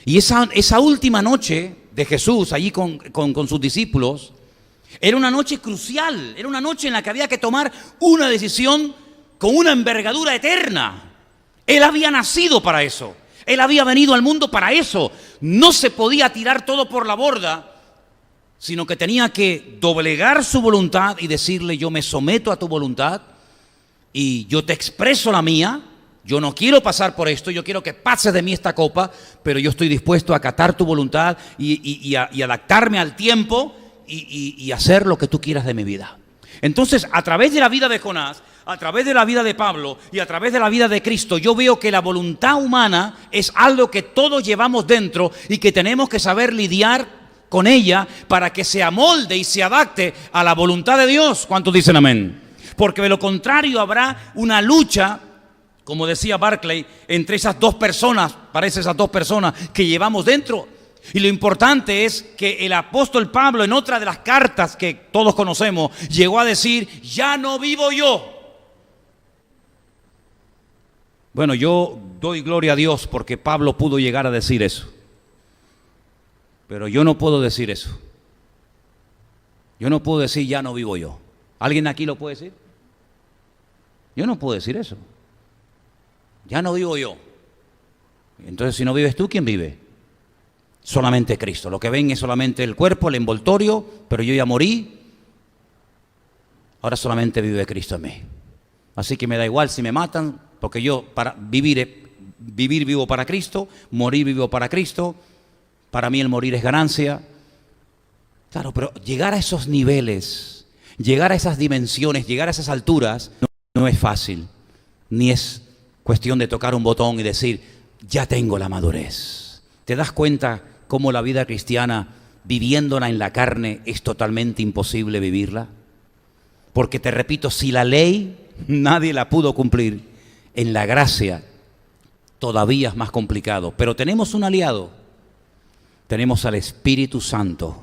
Y esa última noche de Jesús allí con sus discípulos era una noche crucial, era una noche en la que había que tomar una decisión con una envergadura eterna. Él había nacido para eso. Él había venido al mundo para eso. No se podía tirar todo por la borda, sino que tenía que doblegar su voluntad y decirle, yo me someto a tu voluntad y yo te expreso la mía. Yo no quiero pasar por esto, yo quiero que pases de mí esta copa, pero yo estoy dispuesto a acatar tu voluntad y adaptarme al tiempo y hacer lo que tú quieras de mi vida. Entonces, a través de la vida de Jonás, a través de la vida de Pablo y a través de la vida de Cristo, yo veo que la voluntad humana es algo que todos llevamos dentro y que tenemos que saber lidiar con ella para que se amolde y se adapte a la voluntad de Dios. ¿Cuántos dicen amén? Porque de lo contrario habrá una lucha, como decía Barclay, entre esas dos personas, parece esas dos personas que llevamos dentro. Y lo importante es que el apóstol Pablo, en otra de las cartas que todos conocemos, llegó a decir, ya no vivo yo. Bueno, yo doy gloria a Dios porque Pablo pudo llegar a decir eso. Pero yo no puedo decir eso. Yo no puedo decir ya no vivo yo. ¿Alguien aquí lo puede decir? Yo no puedo decir eso. Ya no vivo yo. Entonces, si no vives tú, ¿quién vive? Solamente Cristo. Lo que ven es solamente el cuerpo, el envoltorio, pero yo ya morí. Ahora solamente vive Cristo en mí. Así que me da igual si me matan, porque yo para vivir vivo para Cristo, morir vivo para Cristo. Para mí el morir es ganancia. Claro, pero llegar a esos niveles, llegar a esas dimensiones, llegar a esas alturas, no es fácil. Ni es cuestión de tocar un botón y decir, ya tengo la madurez. ¿Te das cuenta cómo la vida cristiana, viviéndola en la carne, es totalmente imposible vivirla? Porque te repito, si la ley nadie la pudo cumplir, en la gracia todavía es más complicado. Pero tenemos un aliado, tenemos al Espíritu Santo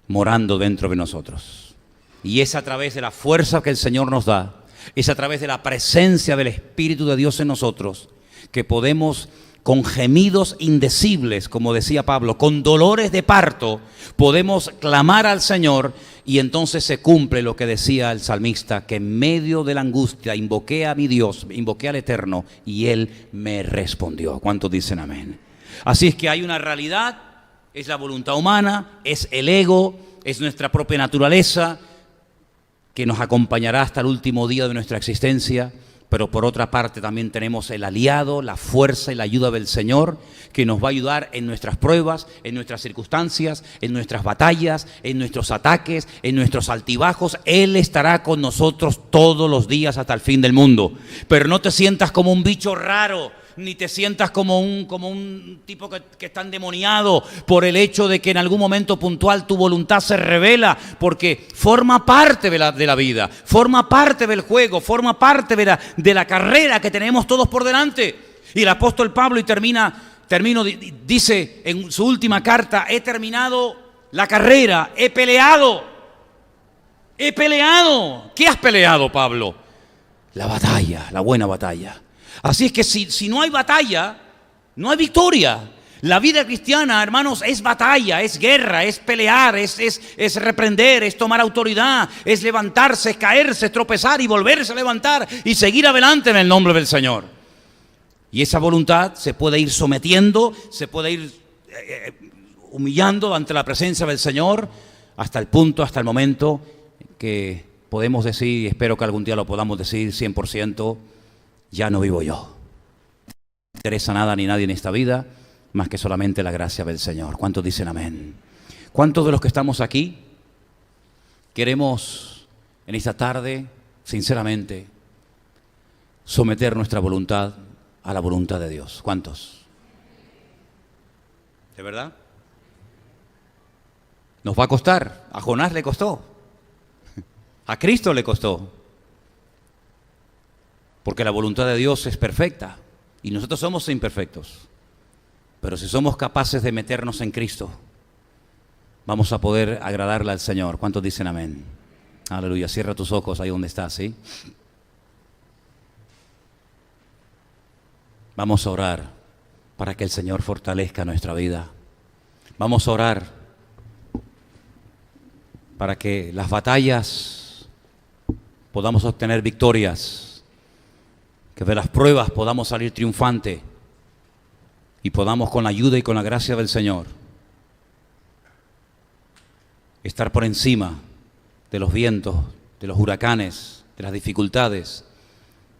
morando dentro de nosotros. Y es a través de la fuerza que el Señor nos da, es a través de la presencia del Espíritu de Dios en nosotros, que podemos, con gemidos indecibles, como decía Pablo, con dolores de parto, podemos clamar al Señor, y entonces se cumple lo que decía el salmista, que en medio de la angustia invoqué a mi Dios, invoqué al Eterno, y Él me respondió. ¿Cuántos dicen amén? Así es que hay una realidad, es la voluntad humana, es el ego, es nuestra propia naturaleza, que nos acompañará hasta el último día de nuestra existencia. Pero por otra parte también tenemos el aliado, la fuerza y la ayuda del Señor, que nos va a ayudar en nuestras pruebas, en nuestras circunstancias, en nuestras batallas, en nuestros ataques, en nuestros altibajos. Él estará con nosotros todos los días hasta el fin del mundo. Pero no te sientas como un bicho raro, ni te sientas como un tipo que está endemoniado por el hecho de que en algún momento puntual tu voluntad se revela, porque forma parte de la vida, forma parte del juego, forma parte de la carrera que tenemos todos por delante. Y el apóstol Pablo, dice en su última carta, he terminado la carrera, he peleado. ¿Qué has peleado, Pablo? La batalla, la buena batalla. Así es que si no hay batalla, no hay victoria. La vida cristiana, hermanos, es batalla, es guerra, es pelear, es reprender, es tomar autoridad, es levantarse, es caerse, es tropezar y volverse a levantar y seguir adelante en el nombre del Señor. Y esa voluntad se puede ir sometiendo, se puede ir humillando ante la presencia del Señor hasta el momento que podemos decir, y espero que algún día lo podamos decir 100%, ya no vivo yo. No me interesa nada ni nadie en esta vida, más que solamente la gracia del Señor. ¿Cuántos dicen amén? ¿Cuántos de los que estamos aquí queremos en esta tarde, sinceramente, someter nuestra voluntad a la voluntad de Dios? ¿Cuántos? ¿De verdad? Nos va a costar. A Jonás le costó. A Cristo le costó. Porque la voluntad de Dios es perfecta y nosotros somos imperfectos. Pero si somos capaces de meternos en Cristo, vamos a poder agradarle al Señor. ¿Cuántos dicen amén? Aleluya. Cierra tus ojos ahí donde estás, ¿sí? Vamos a orar para que el Señor fortalezca nuestra vida. Vamos a orar para que las batallas podamos obtener victorias, que de las pruebas podamos salir triunfante y podamos, con la ayuda y con la gracia del Señor, estar por encima de los vientos, de los huracanes, de las dificultades,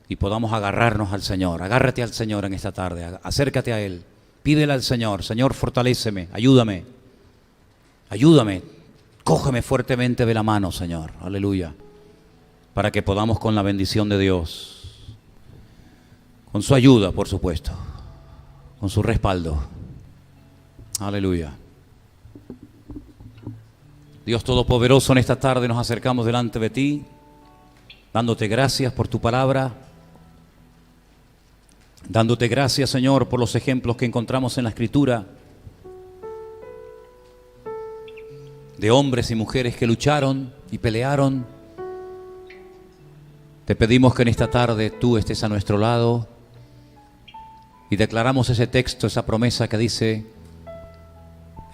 y podamos agarrarnos al Señor. Agárrate al Señor en esta tarde, acércate a Él, pídele al Señor: Señor, fortaléceme, ayúdame, cógeme fuertemente de la mano, Señor, aleluya, para que podamos, con la bendición de Dios, con su ayuda, por supuesto, con su respaldo, aleluya. Dios Todopoderoso, en esta tarde nos acercamos delante de ti, dándote gracias por tu palabra, dándote gracias, Señor, por los ejemplos que encontramos en la Escritura, de hombres y mujeres que lucharon y pelearon. Te pedimos que en esta tarde tú estés a nuestro lado y declaramos ese texto, esa promesa que dice: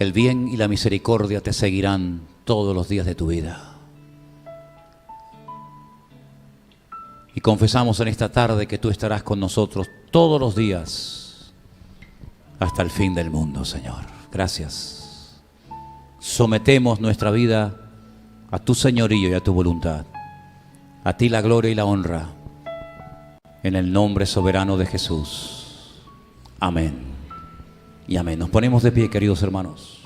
El bien y la misericordia te seguirán todos los días de tu vida. Y confesamos en esta tarde que tú estarás con nosotros todos los días hasta el fin del mundo, Señor. Gracias. Sometemos nuestra vida a tu señorío y a tu voluntad. A ti la gloria y la honra. En el nombre soberano de Jesús. Amén. Y amén. Nos ponemos de pie, queridos hermanos.